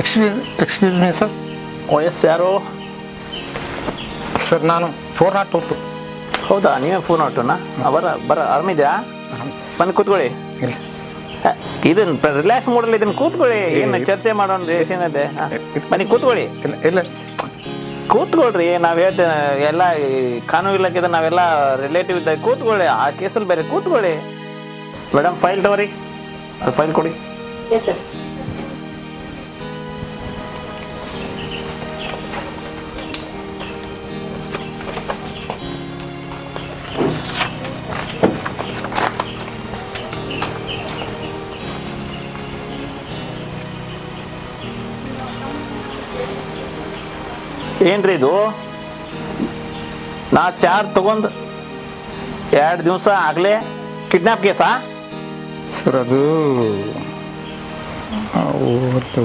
Excuse me sir. ವಯಸ್ಸು ಯಾರು? Sir ನಾನು 402. ಹೌದಾ, ನೀವೇ ಫೋನ್ ಹೊಟ್ಟುನಾ? ಬರ ಆರಾಮಿದ್ಯಾ? ಬನ್ನಿ ಕೂತ್ಕೊಳ್ಳಿ. ಇಲ್ಲ ಇದನ್ನ ರಿಲ್ಯಾಕ್ಸ್ ಮಾಡಲಿ, ಇದನ್ನ ಕೂತ್ಕೊಳ್ಳಿ. ಏನು ಚರ್ಚೆ ಮಾಡೋಣ ಏನಿದೆ? ಬನ್ನಿ ಕೂತ್ಕೊಳ್ಳಿ. ಇಲ್ಲ ಇಲ್ಲ ಕೂತ್ಕೊಳ್ರಿ. ನಾವು ಹೇಳ್ತೇವೆ ಎಲ್ಲ ಕಾನೂನು ಇಲಾಖೆದ ನಾವೆಲ್ಲ ರಿಲೇಟಿವ್ ಇದ್ದಾಗ ಕೂತ್ಕೊಳ್ಳಿ. ಆ ಕೇಸಲ್ಲಿ ಬೇರೆ ಕೂತ್ಕೊಳ್ಳಿ. ಮೇಡಮ್ ಫೈಲ್ ತಗೋರಿ, ಅದು ಫೈಲ್ ಕೊಡಿ. Yes sir. ಏನ್ರಿ ಇದು? ನಾ ಚಾರ್ಜ್ ತಗೊಂಡು 2 ದಿವಸ ಆಗಲೇ ಕಿಡ್ನಾಪ್ ಕೇಸಾ? ಸರ್ ಅದು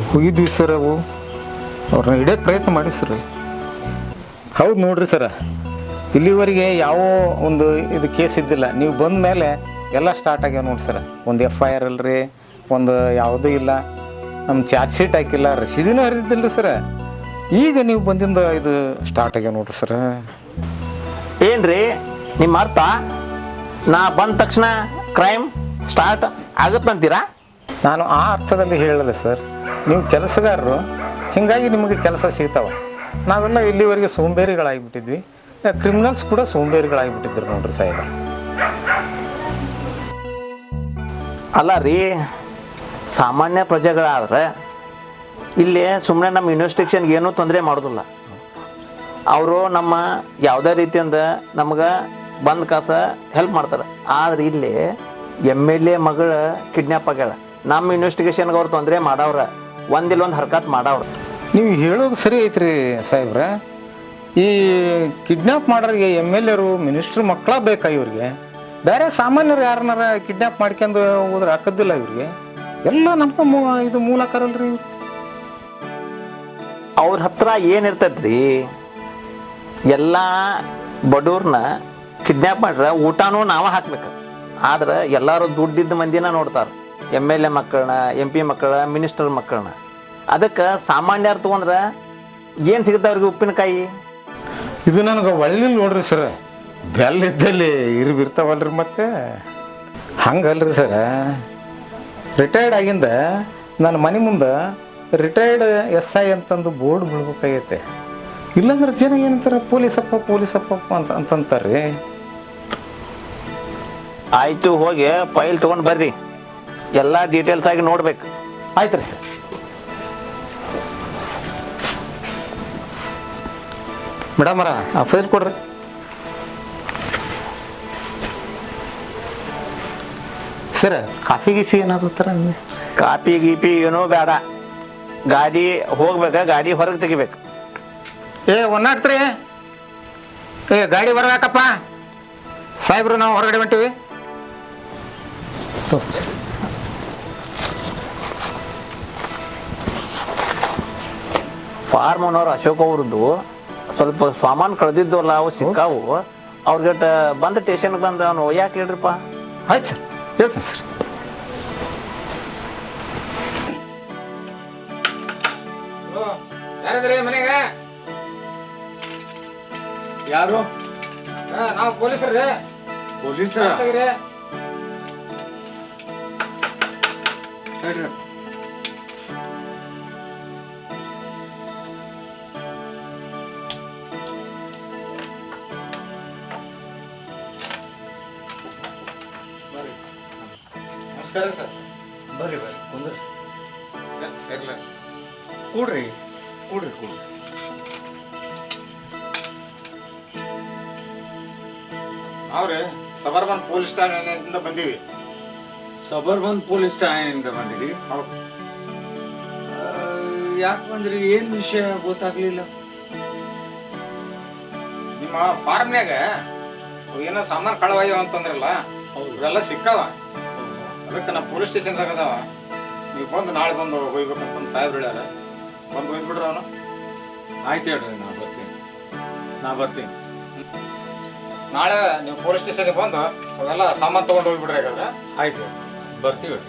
ಹೋಗಿದ್ವಿ ಸರ್. ಅವು ಅವ್ರನ್ನ ಹಿಡಿಯೋಕ್ಕೆ ಪ್ರಯತ್ನ ಮಾಡಿ ಸರ್. ಹೌದು ನೋಡ್ರಿ ಸರ, ಇಲ್ಲಿವರೆಗೆ ಯಾವ ಒಂದು ಇದು ಕೇಸ್ ಇದ್ದಿಲ್ಲ. ನೀವು ಬಂದ ಮೇಲೆ ಎಲ್ಲ ಸ್ಟಾರ್ಟ್ ಆಗ್ಯಾವ ನೋಡಿ ಸರ. ಒಂದು FIR ಅಲ್ರಿ, ಒಂದು ಯಾವುದೂ ಇಲ್ಲ, ನಮ್ಮ ಚಾರ್ಜ್ ಶೀಟ್ ಹಾಕಿಲ್ಲ, ರಸೀದಿನೂ ಹರಿದಿಲ್ಲ ರೀ ಸರ. ಈಗ ನೀವು ಬಂದಿಂದ ಇದು ಸ್ಟಾರ್ಟ್ ಆಗ್ಯಾವ ನೋಡ್ರಿ ಸರ. ಏನ್ರಿ ನಿಮ್ಮ ಅರ್ಥ? ನಾ ಬಂದ ತಕ್ಷಣ ಕ್ರೈಮ್ ಸ್ಟಾರ್ಟ್ ಆಗುತ್ತಂತೀರಾ? ನಾನು ಆ ಅರ್ಥದಲ್ಲಿ ಹೇಳಲ್ಲ ಸರ್. ನೀವು ಕೆಲಸಗಾರರು, ಹೀಗಾಗಿ ನಿಮಗೆ ಕೆಲಸ ಸಿಗ್ತಾವ. ನಾವೆಲ್ಲ ಇಲ್ಲಿವರೆಗೆ ಸೋಂಬೇರಿಗಳಾಗಿಬಿಟ್ಟಿದ್ವಿ. ಕ್ರಿಮಿನಲ್ಸ್ ಕೂಡ ಸೋಂಬೇರಿಗಳಾಗಿಬಿಟ್ಟಿದ್ರು ನೋಡ್ರಿ ಸಾಹೇಬ. ಅಲ್ಲ ರೀ, ಸಾಮಾನ್ಯ ಪ್ರಜೆಗಳಾದ್ರೆ ಇಲ್ಲಿ ಸುಮ್ಮನೆ ನಮ್ಮ ಇನ್ವೆಸ್ಟಿಗೇಷನ್ಗೆ ಏನೂ ತೊಂದರೆ ಮಾಡೋದಿಲ್ಲ. ಅವರು ನಮ್ಮ ಯಾವುದೇ ರೀತಿಯಿಂದ ನಮ್ಗೆ ಬಂದ ಕಾಸ ಹೆಲ್ಪ್ ಮಾಡ್ತಾರೆ. ಆದ್ರೆ ಇಲ್ಲಿ MLA ಮಗಳ ಕಿಡ್ನ್ಯಾಪ್ ಆಗ್ಯಾಳ. ನಮ್ಮ ಇನ್ವೆಸ್ಟಿಗೇಷನ್ಗೆ ಅವ್ರು ತೊಂದರೆ ಮಾಡವ್ರ, ಒಂದಿಲ್ಲ ಒಂದು ಹರ್ಕತ್ ಮಾಡವ್ರ. ನೀವು ಹೇಳೋದು ಸರಿ ಐತ್ರಿ ಸಾಹೇಬ್ರ. ಈ ಕಿಡ್ನ್ಯಾಪ್ ಮಾಡೋರಿಗೆ MLA ಮಿನಿಸ್ಟ್ರ್ ಮಕ್ಕಳ ಬೇಕಾ ಇವ್ರಿಗೆ? ಬೇರೆ ಸಾಮಾನ್ಯರು ಯಾರನ್ನಾರ ಕಿಡ್ನ್ಯಾಪ್ ಮಾಡ್ಕೊಂಡು ಹೋದ್ರೆ ಹಾಕೋದಿಲ್ಲ ಇವ್ರಿಗೆ. ಎಲ್ಲ ನಮ್ಮ ಇದು ಮೂಲಕರಲ್ರಿ. ಅವ್ರ ಹತ್ರ ಏನಿರ್ತೈತ್ರಿ, ಎಲ್ಲ ಬಡವ್ರನ್ನ ಕಿಡ್ನ್ಯಾಪ್ ಮಾಡ್ರೆ ಊಟನೂ ನಾವೇ ಹಾಕ್ಬೇಕು. ಆದ್ರೆ ಎಲ್ಲರೂ ದುಡ್ಡಿದ್ದ ಮಂದಿನ ನೋಡ್ತಾರೆ, MLA ಮಕ್ಕಳನ್ನ, MP ಮಕ್ಕಳ, ಮಿನಿಸ್ಟರ್ ಮಕ್ಕಳನ್ನ. ಅದಕ್ಕೆ ಸಾಮಾನ್ಯರು ತೊಗೊಂಡ್ರೆ ಏನು ಸಿಗುತ್ತೆ ಅವ್ರಿಗೆ? ಉಪ್ಪಿನಕಾಯಿ. ಇದು ನನಗೆ ಒಳ್ಳೆ ನೋಡ್ರಿ ಸರ. ಬೆಲ್ಲಿದ್ದಲ್ಲಿ ಇರ್ತಾವಲ್ರಿ. ಮತ್ತೆ ಹಂಗಲ್ರಿ ಸರ, ರಿಟೈರ್ಡ್ ಆಗಿಂದ ನನ್ನ ಮನೆ ಮುಂದೆ ರಿಟೈರ್ಡ್ SI ಅಂತಂದು ಬೋರ್ಡ್ ಬೀಳ್ಬೇಕಾಗೈತೆ. ಇಲ್ಲಾಂದ್ರೆ ಜನ ಏನಂತಾರೆ, ಪೊಲೀಸಪ್ಪ ಅಂತಂತಾರೆ. ಆಯಿತು, ಹೋಗಿ ಫೈಲ್ ತೊಗೊಂಡು ಬರ್ರಿ. ಎಲ್ಲ ಡೀಟೇಲ್ಸ್ ಆಗಿ ನೋಡ್ಬೇಕು. ಆಯ್ತು ರೀ ಸರ್. ಮೇಡಮರ ಆ ಫೈಲ್ ಕೊಡ್ರಿ. ಸರ್ ಕಾಫಿ ಗೀಫಿ ಏನಾದ್ರು ಥರ? ಕಾಪಿ ಗೀಪಿ ಏನೂ ಬೇಡ. ಗಾಡಿ ಹೋಗ್ಬೇಕ, ಗಾಡಿ ಹೊರಗೆ ತೆಗಿಬೇಕು. ಒನ್ನಾಡ್ತ್ರಿ. ಗಾಡಿ ಹೊರಗಾಕಪ್ಪ ಸಾಹೇಬ್ರು, ನಾವು ಹೊರಗಡೆ ಹೊಂಟಿವಿ. ಫಾರ್ಮ್ ಓನರ್ ಅಶೋಕ್ ಅವ್ರದ್ದು ಸ್ವಲ್ಪ ಸಾಮಾನು ಕಳೆದಿದ್ದವಲ್ಲ, ಅವು ಸಿಕ್ಕಾವು. ಅವ್ರಿಗಟ್ಟ ಬಂದು ಸ್ಟೇಷನ್ಗೆ ಬಂದು ಅವನು ಯಾಕೆ ಹೇಳ್ರಿಪ್ಪ? ಆಯ್ತು ಸರ್, ಹೇಳ್ತೀನಿ ಸರ್. ಯಾರಿದ್ರಿ ಮನೆಗೆ? ಯಾರು? ನಾವು ಪೊಲೀಸರು. ಪೊಲೀಸ? ನಮಸ್ಕಾರ ಸರ್. ಬರ್ರಿ ಕುಂದ್ರಿ. ಕೂಡ್ರಿ ಕೂಡ್ರಿ ಕೂಡ್ರಿ. ಅವ್ರಿ ಸಬರ್ಬನ್ ಪೊಲೀಸ್ ಠಾಣೆಯಿಂದ ಬಂದೀವಿ. ಸಬರ್ಬನ್ ಪೊಲೀಸ್ ಠಾಣೆಯಿಂದ ಬಂದಿರಿ? ಯಾಕೆ ಬಂದ್ರಿ? ಏನ್ ವಿಷಯ ಗೊತ್ತಾಗ್ಲಿಲ್ಲ. ನಿಮ್ಮ ಫಾರ್ಮ್ನ್ಯಾಗ ಏನೋ ಸಾಮಾನು ಕಳವಾಗ್ಯಾವ ಅಂತಂದ್ರಲ್ಲ, ಇವೆಲ್ಲ ಸಿಕ್ಕಾವ. ಅದಕ್ಕೆ ನಮ್ಮ ಪೊಲೀಸ್ ಸ್ಟೇಷನ್ದಾಗ ಅದಾವ. ನೀವು ಬಂದು ನಾಳೆ ಬಂದು ಹೋಗ್ಬೇಕಂತಂದು ಸಾಹೇಬ್ರು ಹೇಳ್ಯಾರ. ಬಂದು ಹೋಗ್ಬಿಡ್ರಿ ಅವನು. ಆಯ್ತು ಹೇಳ್ರಿ, ನಾ ಬರ್ತೀನಿ. ನಾಳೆ ನೀವು ಪೊಲೀಸ್ ಸ್ಟೇಷನ್ಗೆ ಬಂದು ಅವೆಲ್ಲ ಸಾಮಾನು ತೊಗೊಂಡು ಹೋಗ್ಬಿಡ್ರಿ. ಯಾಕಂದ್ರೆ ಆಯ್ತು ಬರ್ತೀವಿ.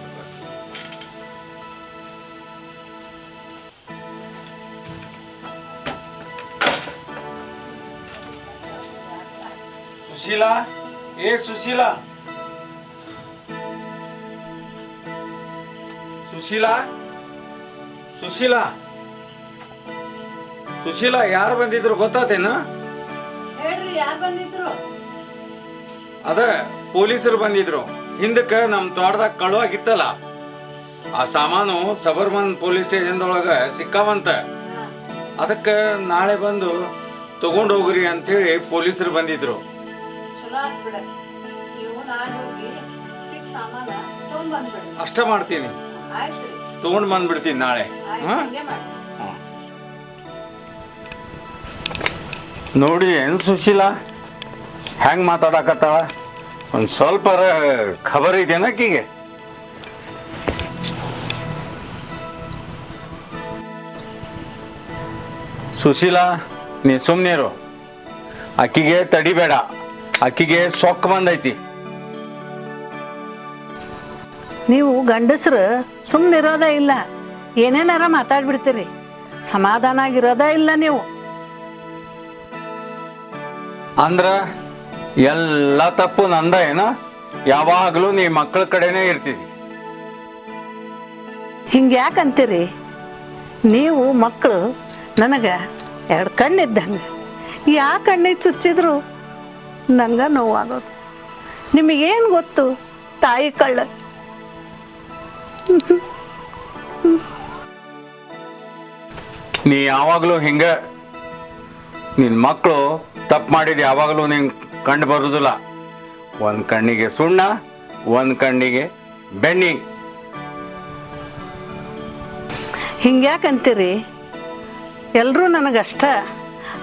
ಸುಶೀಲಾ, ಏ ಸುಶೀಲಾ, ಸುಶೀಲಾ, ಸುಶೀಲಾ, ಸುಶೀಲಾ, ಯಾರು ಬಂದಿದ್ರು ಗೊತ್ತಾತೇನ? ಹೇಳ್ರಿ ಯಾರು ಬಂದಿದ್ರು? ಅದ ಪೊಲೀಸರು ಬಂದಿದ್ರು. ಹಿಂದಕ್ಕ ನಮ್ ತೋಟದಾಗ ಕಳುವಾಗಿತ್ತಲ್ಲ, ಆ ಸಾಮಾನು ಸಬರ್ಬನ್ ಪೊಲೀಸ್ ಸ್ಟೇಷನ್ದೊಳಗ ಸಿಕ್ಕಾವಂತ. ಅದಕ್ಕೆ ನಾಳೆ ಬಂದು ತಗೊಂಡು ಹೋಗ್ರಿ ಅಂತೇಳಿ ಪೊಲೀಸರು ಬಂದಿದ್ರು. ಚಲೋ ಆಗ್ಬಿಡ. ನೀವು ನಾಳೆ ಹೋಗಿ ಸಿಕ್ ಸಾಮಾನ ತಗೊಂಡ್ ಬಂದ್ಬಿಡಿ. ಅಷ್ಟ ಮಾಡ್ತೀನಿ, ಆಯ್ತ್ರಿ, ತಗೊಂಡ್ ಬಂದ್ಬಿಡ್ತೀನಿ ನಾಳೆ. ಆಯ್ತು, ಹಾ? ಹಂಗೆ ಮಾಡಿ. ನೋಡಿ ಏನು ಸುಶೀಲಾ ಹೆಂಗ್ ಮಾತಾಡಕತ್ತಾಳ? ಒಂದು ಸ್ವಲ್ಪ ಖಬರ್ ಇದೆಯಾ ಆಕಿಗೆ? ಸುಶೀಲಾ, ನೀ ಸುಮ್ಮನಿರು. ಅಕ್ಕಿಗೆ ತಡಿಬೇಡ, ಅಕ್ಕಿಗೆ ಸೊಕ್ಕ ಬಂದೈತಿ. ನೀವು ಗಂಡಸ್ರು ಸುಮ್ಮನಿರೋದೇ ಇಲ್ಲ, ಏನೇನಾರ ಮಾತಾಡ್ಬಿಡ್ತೀರಿ. ಸಮಾಧಾನ ಆಗಿರೋದೇ ಇಲ್ಲ ನೀವು. ಅಂದ್ರ ಎಲ್ಲ ತಪ್ಪು ನಂದ ಏನ? ಯಾವಾಗಲೂ ನೀ ಮಕ್ಕಳ ಕಡೆನೇ ಇರ್ತಿದಿ. ಹಿಂಗ್ಯಾಕಂತೀರಿ? ನೀವು ಮಕ್ಕಳು ನನಗೆ 2 ಕಣ್ಣಿದ್ದಂಗೆ. ಯಾ ಕಣ್ಣಿಗೆ ಚುಚ್ಚಿದ್ರು ನಂಗೆ ನೋವಾಗೋದು. ನಿಮಗೇನು ಗೊತ್ತು ತಾಯಿ ಕಳ್ಳ? ನೀ ಯಾವಾಗಲೂ ಹಿಂಗ ನಿನ್ನ ಮಕ್ಕಳು ತಪ್ಪು ಮಾಡಿದ ಯಾವಾಗಲೂ ನಿಂಗೆ ಕಂಡು ಬರುದಿಲ್ಲ. ಒಂದು ಕಣ್ಣಿಗೆ ಸುಣ್ಣ, ಒಂದು ಕಣ್ಣಿಗೆ ಬೆಣ್ಣಿ. ಹಿಂಗ್ಯಾಕಂತೀರಿ? ಎಲ್ಲರೂ ನನಗಷ್ಟ.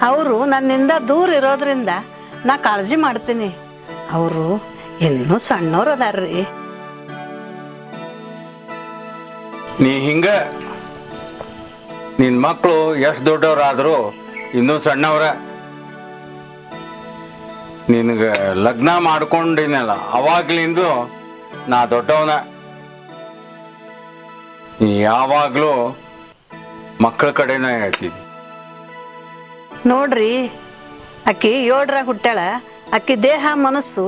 ಅವರು ನನ್ನಿಂದ ದೂರ ಇರೋದ್ರಿಂದ ನಾ ಕಾಳಜಿ ಮಾಡ್ತೀನಿ. ಅವರು ಇನ್ನೂ ಸಣ್ಣವ್ರು ಅದಾರ್ರಿ. ನೀ ಹಿಂಗ ನಿನ್ನ ಮಕ್ಕಳು ಎಷ್ಟು ದೊಡ್ಡವರಾದರೂ ಇನ್ನೂ ಸಣ್ಣವ್ರ. ನಿನಗೆ ಲಗ್ನ ಮಾಡ್ಕೊಂಡಿನಲ್ಲ ಅವಾಗ್ಲಿಂದ ನಾ ದೊಡ್ಡವನ. ನೀ ಯಾವಾಗಲೂ ಮಕ್ಕಳ ಕಡೆನೇ ಹೇಳ್ತಿದ್ದಿ. ನೋಡ್ರಿ, ಆಕಿ 7ರಾಗ ಹುಟ್ಟಾಳ. ಆಕಿ ದೇಹ ಮನಸ್ಸು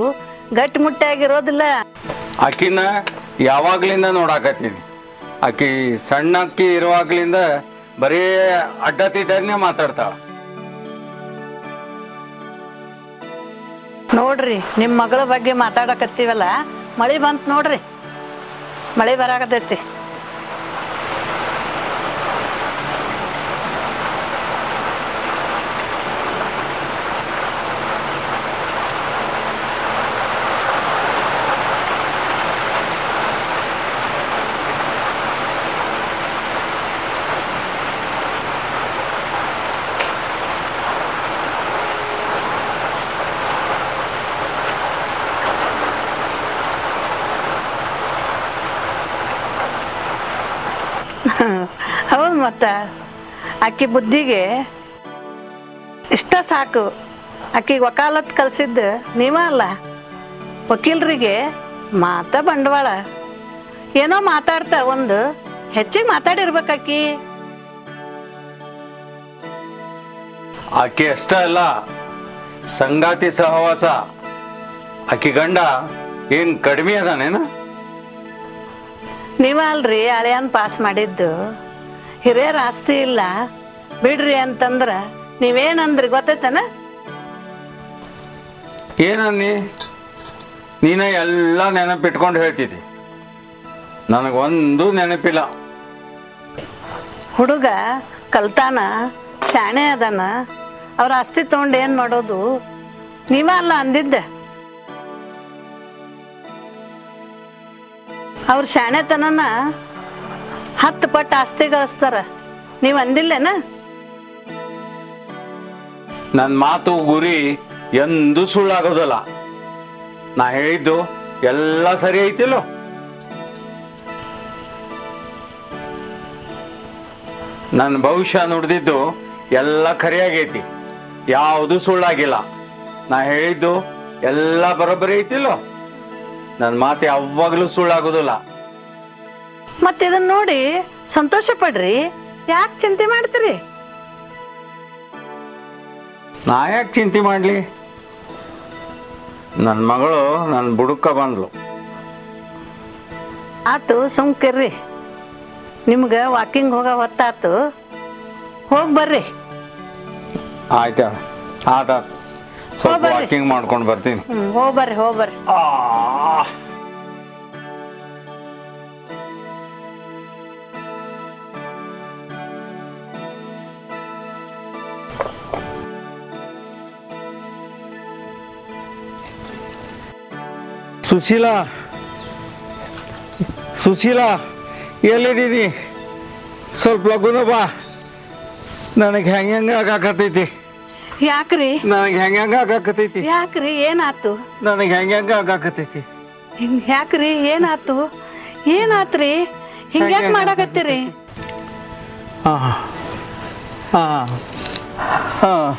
ಗಟ್ಟಿಮುಟ್ಟಾಗಿರೋದಿಲ್ಲ. ಆಕಿನ ಯಾವಾಗ್ಲಿಂದ ನೋಡಾಕತ್ತೀನಿ. ಆಕಿ ಸಣ್ಣಕ್ಕಿ ಇರುವಾಗ್ಲಿಂದ ಬರೀ ಅಡ್ಡತಿಡ್ಡನೆ ಮಾತಾಡ್ತಾಳ. ನೋಡ್ರಿ, ನಿಮ್ಮ ಮಗಳ ಬಗ್ಗೆ ಮಾತಾಡಕತ್ತೀವಲ್ಲ, ಮಳೆ ಬಂತು ನೋಡ್ರಿ. ಮಳೆ ಬರಾಕತೈತಿ. ಹೌದು, ಮತ್ತು ಆಕಿ ಬುದ್ಧಿಗೆ ಇಷ್ಟ ಸಾಕು. ಆಕಿಗೆ ವಕಾಲತ್ ಕಲಿಸಿದ್ದು ನೀವ ಅಲ್ಲ. ವಕೀಲರಿಗೆ ಮಾತ ಬಂಡವಾಳ. ಏನೋ ಮಾತಾಡ್ತಾ ಒಂದು ಹೆಚ್ಚಿಗೆ ಮಾತಾಡಿರ್ಬೇಕಾಕಿ. ಆಕೆ ಅಷ್ಟ ಅಲ್ಲ, ಸಂಗಾತಿ ಸಹವಾಸ. ಆಕಿ ಗಂಡ ಏನ್ ಕಡಿಮೆ ಅದಾನೇನ? ನೀವ ಅಲ್ರಿ ಹಳೆಯನ್ ಪಾಸ್ ಮಾಡಿದ್ದು. ಹಿರಿಯರ ಆಸ್ತಿ ಇಲ್ಲ ಬಿಡ್ರಿ ಅಂತಂದ್ರ ನೀವೇನಂದ್ರಿ ಗೊತ್ತೈತನ? ಏನನ್ನಿ? ನೀನ ಎಲ್ಲ ನೆನಪಿಟ್ಕೊಂಡು ಹೇಳ್ತಿದ್ದಿ, ನನಗೊಂದು ನೆನಪಿಲ್ಲ. ಹುಡುಗ ಕಲ್ತಾನ, ಶಾಣೆ ಅದಾನ, ಅವ್ರ ಆಸ್ತಿ ತಗೊಂಡು ಏನು ಮಾಡೋದು? ನೀವ ಅಲ್ಲ ಅಂದಿದ್ದ. ಅವ್ರ ಶಾಣೆತನನ 10 ಪಟ್ಟು ಆಸ್ತಿ ಗಳಿಸ್ತಾರ. ನೀವು ಅಂದಿಲ್ಲೇನ? ನನ್ನ ಮಾತು ಗುರಿ ಎಂದೂ ಸುಳ್ಳಾಗೋದಲ್ಲ. ನಾ ಹೇಳಿದ್ದು ಎಲ್ಲ ಸರಿ ಐತಿಲ್ಲೋ? ನನ್ನ ಭವಿಷ್ಯ ನುಡ್ದಿದ್ದು ಎಲ್ಲ ಖರಿಯಾಗೈತಿ, ಯಾವುದು ಸುಳ್ಳಾಗಿಲ್ಲ. ನಾ ಹೇಳಿದ್ದು ಎಲ್ಲ ಬರೋಬ್ಬರಿ ಐತಿಲ್ಲೋ? ನನ್ನ ಮಾತು ಯಾವಾಗಲೂ ಸುಳ್ಳಾಗೋದಿಲ್ಲ. ಮತ್ತೆ ಇದನ್ನ ನೋಡಿ ಸಂತೋಷ ಪಡ್ರಿ. ಯಾಕೆ ಚಿಂತೆ ಮಾಡ್ತೀರಿ? ನಾ ಯಾಕೆ ಚಿಂತೆ ಮಾಡಲಿ? ನನ್ನ ಮಗಳು ನನ್ನ ಬುಡಕ್ಕ ಬಂದ್ಲು. ಆತು ಸುಮ್ಕಿರ್ರಿ, ನಿಮ್ಗೆ ವಾಕಿಂಗ್ ಹೋಗೋ ಹೊತ್ತಾತು, ಹೋಗಿ ಬರ್ರಿ. ಆಯ್ತಾ ಆಟ ಸ್ವಲ್ಪ ಹೋಗ್ಬರ್ರಿ. ವಾಕಿಂಗ್ ಮಾಡ್ಕೊಂಡು ಬರ್ತೀನಿ. ಹೋಗಿ ಬರ್ರಿ ಹೋಗಿ ಬರ್ರಿ. ಸುಶೀಲಾ, ಸುಶೀಲಾ ಎಲ್ಲಿದ್ದೀನಿ? ಸ್ವಲ್ಪ ಲಗುನ ಬಾ. ನನಗೆ ಹೆಂಗೆ ಆಗಾಕತೈತಿ, ಯಾಕ್ರಿ ನನಗೆ ಹೆಂಗೆ ಆಗಾಕತೈತಿ, ಯಾಕ್ರಿ ಏನಾತು? ನನಗೆ ಹೆಂಗೆ ಆಗಾಕತೈತಿ. ಯಾಕ್ರಿ ಏನಾತು? ಏನಾತ್ರಿ? ಹಿಂಗ್ಯಾಕ್ ಮಾಡಾಕತ್ತೀರಿ? ಹಾಂ ಹಾಂ ಹಾಂ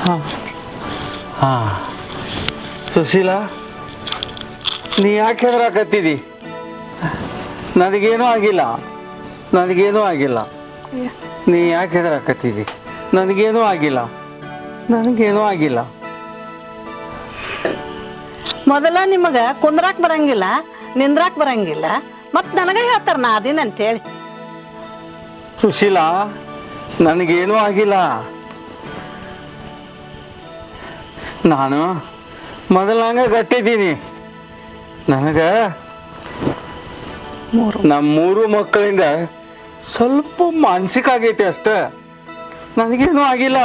ಹಾಂ ಹಾಂ. ಸುಶೀಲಾ, ನೀ ಯಾಕೆ ಹೆದರಾಕತ್ತಿದಿ? ನನಗೇನೂ ಆಗಿಲ್ಲ, ನನಗೇನೂ ಆಗಿಲ್ಲ. ನೀ ಯಾಕೆ ಹೆದರಾಕತ್ತಿದಿ? ನನಗೇನೂ ಆಗಿಲ್ಲ, ನನಗೇನೂ ಆಗಿಲ್ಲ. ಮೊದಲ ನಿಮಗ ಕುಂದ್ರಾಕ್ ಬರಂಗಿಲ್ಲ, ನಿಂದ್ರಾಕ್ ಬರಂಗಿಲ್ಲ, ಮತ್ ನನಗ ಹೇಳ್ತಾರ ನಾ ಅದೀನಿ ಅಂತೇಳಿ. ಸುಶೀಲಾ, ನನಗೇನೂ ಆಗಿಲ್ಲ. ನಾನು ಮೊದಲಂಗ ಗಟ್ಟಿದ್ದೀನಿ. ನನಗೆ ನಮ್ಮ 3 ಮಕ್ಕಳಿಂದ ಸ್ವಲ್ಪ ಮಾನಸಿಕ ಆಗೈತೆ ಅಷ್ಟೇ. ನನಗೇನೂ ಆಗಿಲ್ಲ,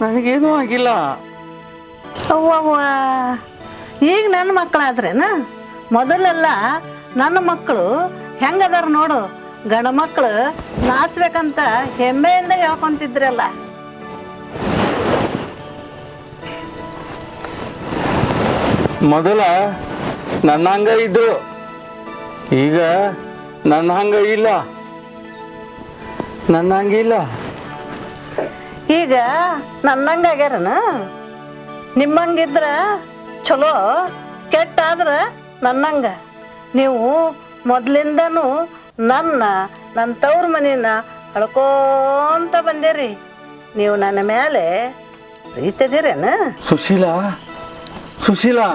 ನನಗೇನೂ ಆಗಿಲ್ಲ. ಅವ್ವ, ಈಗ ನನ್ನ ಮಕ್ಕಳಾದ್ರೇನ? ಮೊದಲೆಲ್ಲ ನನ್ನ ಮಕ್ಕಳು ಹೆಂಗದಾರ ನೋಡು, ಗಂಡ ಮಕ್ಕಳು ನಾಚ್ಬೇಕಂತ ಹೆಮ್ಮೆಯಿಂದ ಹೇಳ್ಕೊಂತಿದ್ರಲ್ಲ. ಮೊದಲ ನನ್ನ ಹಂಗ ಇದ್ರು, ಈಗ ನನ್ನ ಹಂಗ ಇಲ್ಲ, ನನ್ನ ಹಂಗಿಲ್ಲ. ಈಗ ನನ್ನಂಗ ಆಗ್ಯಾರನ? ನಿಮ್ಮಂಗಿದ್ರ ಚಲೋ, ಕೆಟ್ಟಾದ್ರ ನನ್ನಂಗ. ನೀವು ಮೊದ್ಲಿಂದನೂ ನನ್ನ ತವ್ರ ಮನಿನ ಅಳ್ಕೋಂತ ಬಂದಿರಿ. ನೀವು ನನ್ನ ಮೇಲೆ ಪ್ರೀತಿದಿರೇನ? ಸುಶೀಲಾ, ಸುಶೀಲಾ,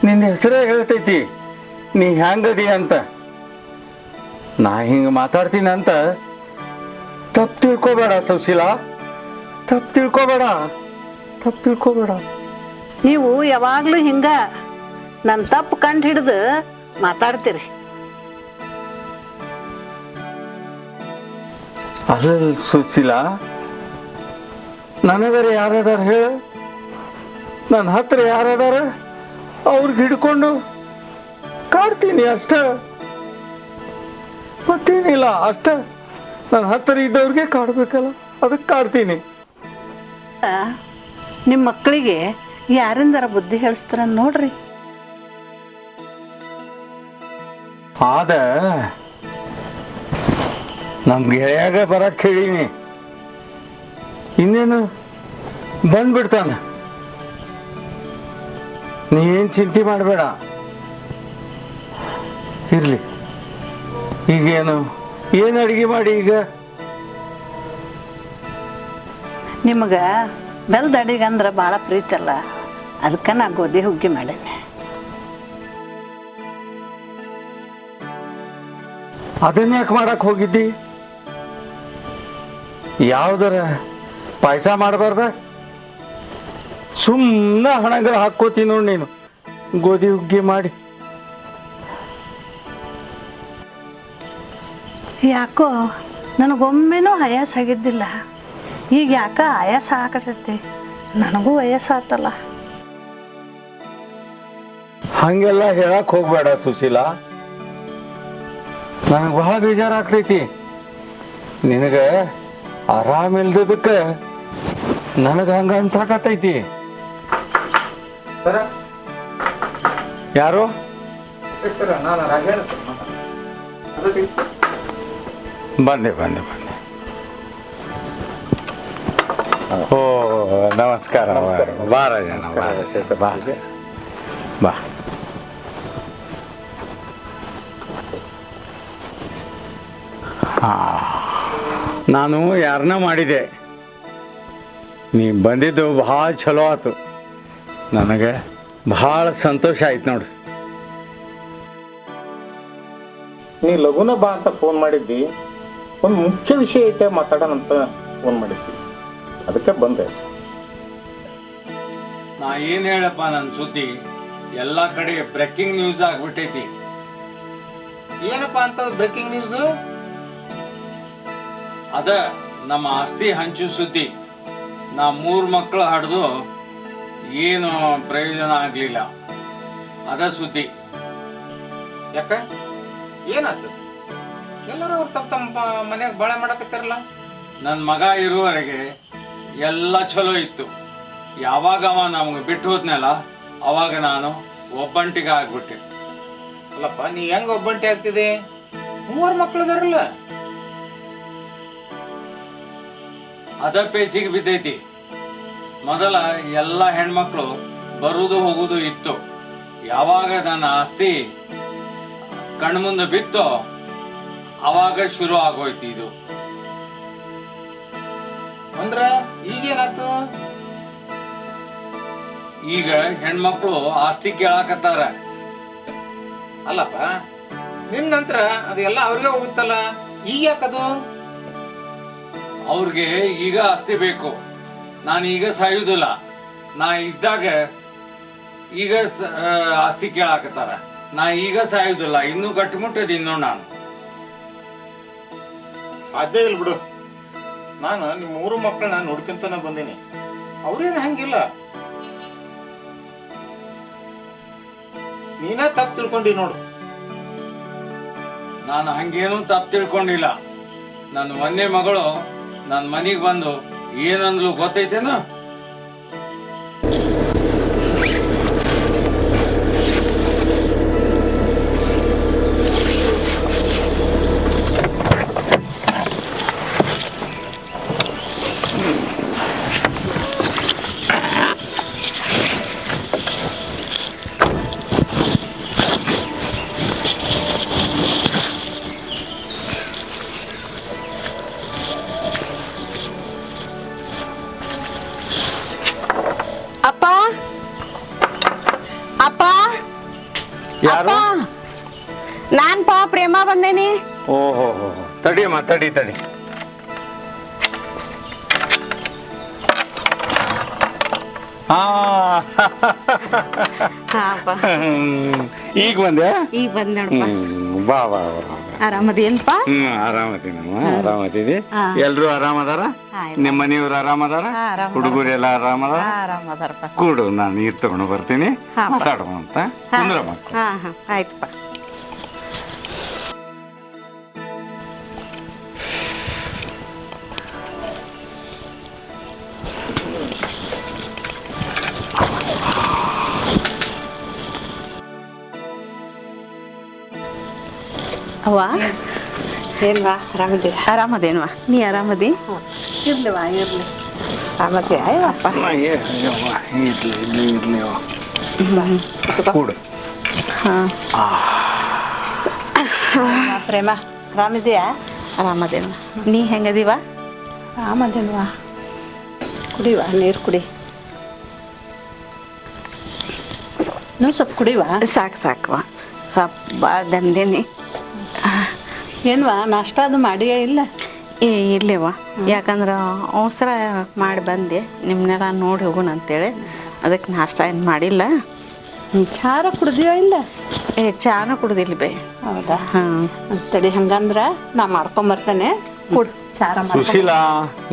ನಿನ್ನ ಹೆಸರೇ ಹೇಳ್ತೈತಿ ನೀ ಹೆಂಗದಿ ಅಂತ. ನಾ ಹಿಂಗೆ ಮಾತಾಡ್ತೀನಿ ಅಂತ ತಪ್ಪು ತಿಳ್ಕೊಬೇಡ ಸುಶೀಲಾ, ತಪ್ಪು ತಿಳ್ಕೊಬೇಡ, ತಪ್ಪು ತಿಳ್ಕೊಬೇಡ. ನೀವು ಯಾವಾಗ್ಲೂ ಹಿಂಗ ನನ್ನ ತಪ್ಪು ಕಂಡು ಹಿಡ್ದು ಮಾತಾಡ್ತೀರಿ. ಅಲ್ಲ ಸುಶೀಲಾ, ನನಗರ ಯಾರದಾರ ಹೇಳ? ನನ್ನ ಹತ್ರ ಯಾರದಾರ ಅವ್ರಿಗೆ ಹಿಡ್ಕೊಂಡು ಕಾಡ್ತೀನಿ ಅಷ್ಟ, ಮತ್ತೇನಿಲ್ಲ ಅಷ್ಟ. ನನ್ನ ಹತ್ರ ಇದ್ದವ್ರಿಗೆ ಕಾಡ್ಬೇಕಲ್ಲ, ಅದಕ್ಕೆ ಕಾಡ್ತೀನಿ. ನಿಮ್ಮ ಮಕ್ಕಳಿಗೆ ಯಾರಿಂದಾರ ಬುದ್ಧಿ ಹೇಳಿಸ್ತಾರ ನೋಡ್ರಿ. ಆದ ನಮ್ಮ ಗೆಳೆಯಾಗ ಬರಕ್ಕೆ ಹೇಳೀನಿ, ಇನ್ನೇನು ಬಂದ್ಬಿಡ್ತಾನ. ನೀ ಏನು ಚಿಂತೆ ಮಾಡಬೇಡ. ಇರ್ಲಿ, ಈಗೇನು ಏನು ಅಡುಗೆ ಮಾಡಿ ಈಗ? ನಿಮಗೆ ಬೆಲ್ದ ಅಡಿಗೆ ಅಂದ್ರೆ ಭಾಳ ಪ್ರೀತಿ ಅಲ್ಲ, ಅದಕ್ಕೆ ನಾ ಗೋಧಿ ಹುಗ್ಗಿ ಮಾಡೇನೆ. ಅದನ್ನ ಯಾಕೆ ಮಾಡಕ್ಕೆ ಹೋಗಿದ್ದಿ? ಯಾವ್ದಾರ ಪಾಯಸ ಮಾಡಬಾರ್ದ? ಸುಮ್ಮನೆ ಹಣಗಳು ಹಾಕ್ಕೋತೀನಿ ನೋಡಿ ನೀನು, ಗೋಧಿ ಹುಗ್ಗಿ ಮಾಡಿ. ಯಾಕೋ ನನಗೊಮ್ಮೆನೂ ಆಯಾಸ ಆಗಿದ್ದಿಲ್ಲ, ಈಗ ಯಾಕ ಆಯಾಸ ಆಗತೈತಿ. ನನಗೂ ವಯಸ್ಸಾತಲ್ಲ. ಹಂಗೆಲ್ಲ ಹೇಳಕ್ ಹೋಗ್ಬೇಡ ಸುಶೀಲಾ, ನನಗೆ ಬಹಳ ಬೇಜಾರಾಗ್ತೈತಿ. ನಿನಗೆ ಆರಾಮಿಲ್ದದಕ್ಕೆ ನನಗೆ ಹಂಗ ಅನ್ಸಾಕತ್ತೈತಿ. ಯಾರು? ಬಂದೆ ಬಂದೆ ಬಂದೆ. ಓ ನಮಸ್ಕಾರ. ಬಾ ರಾಜಣ್ಣ, ಬಾ ಬಾ. ನಾನು ಯಾರನ್ನ ಮಾಡಿದೆ, ನೀ ಬಂದಿದ್ದು ಭಾಳ ಚಲೋ ಆಯ್ತು. ನನಗೆ ಭಾಳ ಸಂತೋಷ ಆಯ್ತು ನೋಡ್ರಿ. ನೀ ಲಗುನ ಬಾ ಅಂತ ಫೋನ್ ಮಾಡಿದ್ದಿ, ಒಂದು ಮುಖ್ಯ ವಿಷಯ ಐತೆ ಮಾತಾಡೋಣ ಅಂತ ಫೋನ್ ಮಾಡಿದ್ದಿ, ಅದಕ್ಕೆ ಬಂದೆ. ನಾ ಏನು ಹೇಳಪ್ಪ, ನನ್ನ ಸುದ್ದಿ ಎಲ್ಲ ಕಡೆ ಬ್ರೇಕಿಂಗ್ ನ್ಯೂಸ್ ಆಗ್ಬಿಟ್ಟೈತಿ. ಏನಪ್ಪ ಅಂತ ಬ್ರೇಕಿಂಗ್ ನ್ಯೂಸ್? ಅದ ನಮ್ಮ ಆಸ್ತಿ ಹಂಚು ಸುದ್ದಿ. ನಾ 3 ಮಕ್ಕಳು ಹಡ್ದು ಏನು ಪ್ರಯೋಜನ ಆಗಲಿಲ್ಲ, ಅದ ಸುದ್ದಿ. ಯಾಕ ಏನಾಯ್ತು? ಎಲ್ಲರೂ ಅವ್ರು ತಮ್ಮ ಮನ್ಯಾಗ ಬಾಳೆ ಮಾಡಕತ್ತಾರಲ್ಲ. ನನ್ನ ಮಗ ಇರುವವರೆಗೆ ಎಲ್ಲ ಚಲೋ ಇತ್ತು. ಯಾವಾಗ ಅವ ನಮ್ಗೆ ಬಿಟ್ಟು ಹೋದ್ನಲ್ಲ, ಅವಾಗ ನಾನು ಒಬ್ಬಂಟಿಗೆ ಆಗ್ಬಿಟ್ಟೆ. ಅಲ್ಲಪ್ಪ, ನೀ ಹೆಂಗ ಒಬ್ಬಂಟಿ ಆಗ್ತಿದೆ? 3 ಮಕ್ಕಳು ಅದಾರಲ್ಲ. ಅದ ಪೇಚಿಗೆ ಬಿದ್ದೈತಿ. ಮೊದಲ ಎಲ್ಲ ಹೆಣ್ಮಕ್ಳು ಬರುವುದು ಹೋಗುದು ಇತ್ತು. ಯಾವಾಗ ನನ್ನ ಆಸ್ತಿ ಕಣ್ಮುಂದೆ ಬಿತ್ತೋ ಅವಾಗ ಶುರು ಆಗೋಯ್ತು ಇದು. ಅಂದ್ರ ಈಗೇನಾಯ್ತು? ಈಗ ಹೆಣ್ಮಕ್ಳು ಆಸ್ತಿ ಕೇಳಾಕತ್ತಾರ. ಅಲ್ಲಪ್ಪ, ನಿನ್ನ ನಂತರ ಅದೆಲ್ಲ ಅವ್ರಿಗೆ ಹೋಗುತ್ತಲ್ಲ, ಈಗ ಯಾಕದು? ಅವ್ರಿಗೆ ಈಗ ಆಸ್ತಿ ಬೇಕು. ನಾನು ಈಗ ಸಾಯುವುದಿಲ್ಲ. ನಾ ಇದ್ದಾಗ ಈಗ ಆಸ್ತಿ ಕೇಳಾಕತ್ತಾರ. ನಾ ಈಗ ಸಾಯುವುದಿಲ್ಲ, ಇನ್ನೂ ಗಟ್ಟಿಮುಟ್ಟದಿನ್ನೋ ನಾನು. ಸಾಧ್ಯ ಇಲ್ಲ ಬಿಡು. ನಾನು ನಿಮ್ಮ 3 ಮಕ್ಕಳನ್ನ ನೋಡ್ಕೊಂತಾನೆ ಬಂದೀನಿ. ಅವ್ರೇನು ಹಂಗಿಲ್ಲ. ನೀನ ತಪ್ಪು ತಿಳ್ಕೊಂಡಿ ನೋಡು. ನಾನು ಹಂಗೇನು ತಪ್ಪು ತಿಳ್ಕೊಂಡಿಲ್ಲ. ನನ್ನ ಮೊನ್ನೆ ಮಗಳು ನನ್ನ ಮನೆಗೆ ಬಂದು ಏನಂದ್ಲು ಗೊತ್ತೈತೇನ? ಅಪ್ಪ ಅಪ್ಪ ಯಾರು? ನಾನ್ ಪ್ರೇಮ ಬಂದೇನಿ. ಓಹೋ, ತಡಿಯಮ್ಮ, ತಡಿ. ಈಗ ಬಂದೆ? ಈಗ ಬಂದ್ ನೋಡಪ್ಪ. ಬಾ. ಆರಾಮದೇನ್ಪ? ಆರಾಮದಿದಿ. ಎಲ್ರು ಆರಾಮದಾರ? ನಿಮ್ಮ ಮನೆಯವ್ರು ಆರಾಮದಾರ? ಹುಡುಗರೆಲ್ಲ ಆರಾಮದಾರ? ಆರಾಮದಾರಪ್ಪ. ಕೂಡು, ನಾನು ನೀರು ತಗೊಂಡು ಬರ್ತೀನಿ, ಮಾತಾಡುವ ಅಂತ. ಕುಂದ್ರ ಮಕ್ಕಳು. ಆಯ್ತಪ್ಪ. ಅವ್ವ, ಏನ್ವಾ ಆರಾಮದಿ? ಆರಾಮದೇನ್ವಾ? ನೀ ಆರಾಮದಿ? ಇರ್ಲಿವಾ, ಇರ್ಲಿ. ಆರಾಮದಿ? ಅಯ್ಯಪ್ಪ, ಕೂಡು. ಪ್ರೇಮ ಆರಾಮಿದೆಯಾ? ಆರಾಮದೇನ್ವಾ. ನೀ ಹೆಂಗದಿವ? ಆರಾಮದೇನ್ವಾ. ಕುಡಿವಾ, ನೀರು ಕುಡಿ. ನೀವು ಸ್ವಲ್ಪ ಕುಡಿವಾ? ಸಾಕವಾ, ಸ್ವಲ್ಪ ಭಾಳ ದಂದೇನಿ. ಏನ್ವಾ, ನಾಷ್ಟ ಅದು ಮಾಡಿಯೇ ಇಲ್ಲ? ಇರ್ಲಿವ, ಯಾಕಂದ್ರೆ ಅವಸರ ಮಾಡಿ ಬಂದೆ, ನಿಮ್ಮನ್ನೆಲ್ಲ ನೋಡಿ ಹೋಗೋಣ ಅಂತೇಳಿ. ಅದಕ್ಕೆ ನಾಷ್ಟ ಏನು ಮಾಡಿಲ್ಲ. ಚಾರ ಕುಡ್ದಿಯೋ ಇಲ್ಲ? ಚಾನ ಕುಡ್ದಿಲ್ಲ ಬೇ. ಹೌದಾ? ತಡಿ, ಹಂಗಂದ್ರೆ ನಾ ಮಾಡ್ಕೊಂಬರ್ತೇನೆ. ಕುಡ್ ಚಾರ. ಸುಶೀಲಾ,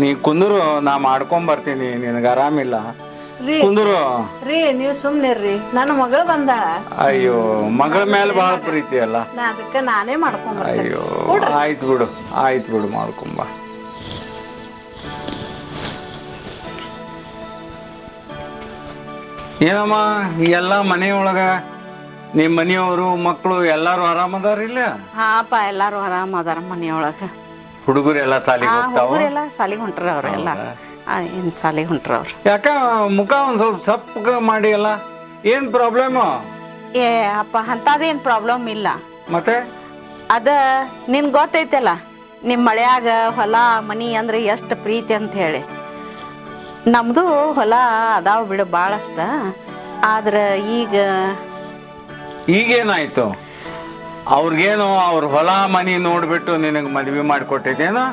ನೀ ಕುಂದ್ರು, ನಾ ಮಾಡ್ಕೊಂಬರ್ತೀನಿ. ನಿನಗೆ ಆರಾಮಿಲ್ಲ, ಕುಂದ್ರು. ರೀ, ನೀವು ಸುಮ್ನಿರ್ರಿ, ನನ್ನ ಮಗಳು ಬಂದಾಳ. ಅಯ್ಯೋ, ಮಗಳ ಮೇಲೆ ಭಾಳ ಪ್ರೀತಿ ಅಲ್ಲ. ಅದಕ್ಕೆ ನಾನೇ ಮಾಡ್ಕೊಂಬರ್ತೇನೆ. ಅಯ್ಯೋ, ಆಯ್ತು ಬಿಡು, ಮಾಡ್ಕೊಂಬ. ಏನಮ್ಮ, ಎಲ್ಲ ಮನೆಯೊಳಗ ನಿಮ್ಮ ಮನೆಯವರು ಮಕ್ಕಳು ಎಲ್ಲಾರು ಆರಾಮದಾರಿಲ್ಲ? ಹಾಪ, ಎಲ್ಲಾರು ಆರಾಮದಾರ ಮನೆಯೊಳಗ. ಹುಡುಗರು ಎಲ್ಲ ಸಾಲಿಗೆ ಹೋಗ್ತಾವ? ಹುಡುಗರೆಲ್ಲ ಸಾಲಿಗೆ ಹೊಂಟ್ರ ಅವ್ರೆಲ್ಲ. ಏನು ಸಾಲಿಗೆ ಹೊಂಟ್ರ ಅವ್ರು. ಯಾಕ ಮುಖ ಒಂದ್ ಸ್ವಲ್ಪ ಸಪ್ಪಗ ಮಾಡಿ ಅಲ್ಲ, ಏನ್ ಪ್ರಾಬ್ಲಮ್? ಏ ಅಪ್ಪ, ಅಂಥದ್ದೇನು ಪ್ರಾಬ್ಲಮ್ ಇಲ್ಲ. ಮತ್ತೆ ಅದ ನಿನ್ ಗೊತ್ತೈತಲ್ಲ, ನಿಮ್ಮ ಮಳೆಯಾಗ ಹೊಲ ಮನಿ ಅಂದ್ರೆ ಎಷ್ಟು ಪ್ರೀತಿ ಅಂತ ಹೇಳಿ. ನಮ್ದು ಹೊಲ ಅದಾವ ಬಿಡು ಭಾಳಷ್ಟ. ಆದ್ರೆ ಈಗೇನಾಯ್ತು? ಅವ್ರಿಗೇನು ಅವ್ರ ಹೊಲ ಮನಿ ನೋಡ್ಬಿಟ್ಟು ನಿನಗೆ ಮದ್ವೆ ಮಾಡಿಕೊಟ್ಟಿದ್ದೇನೋ?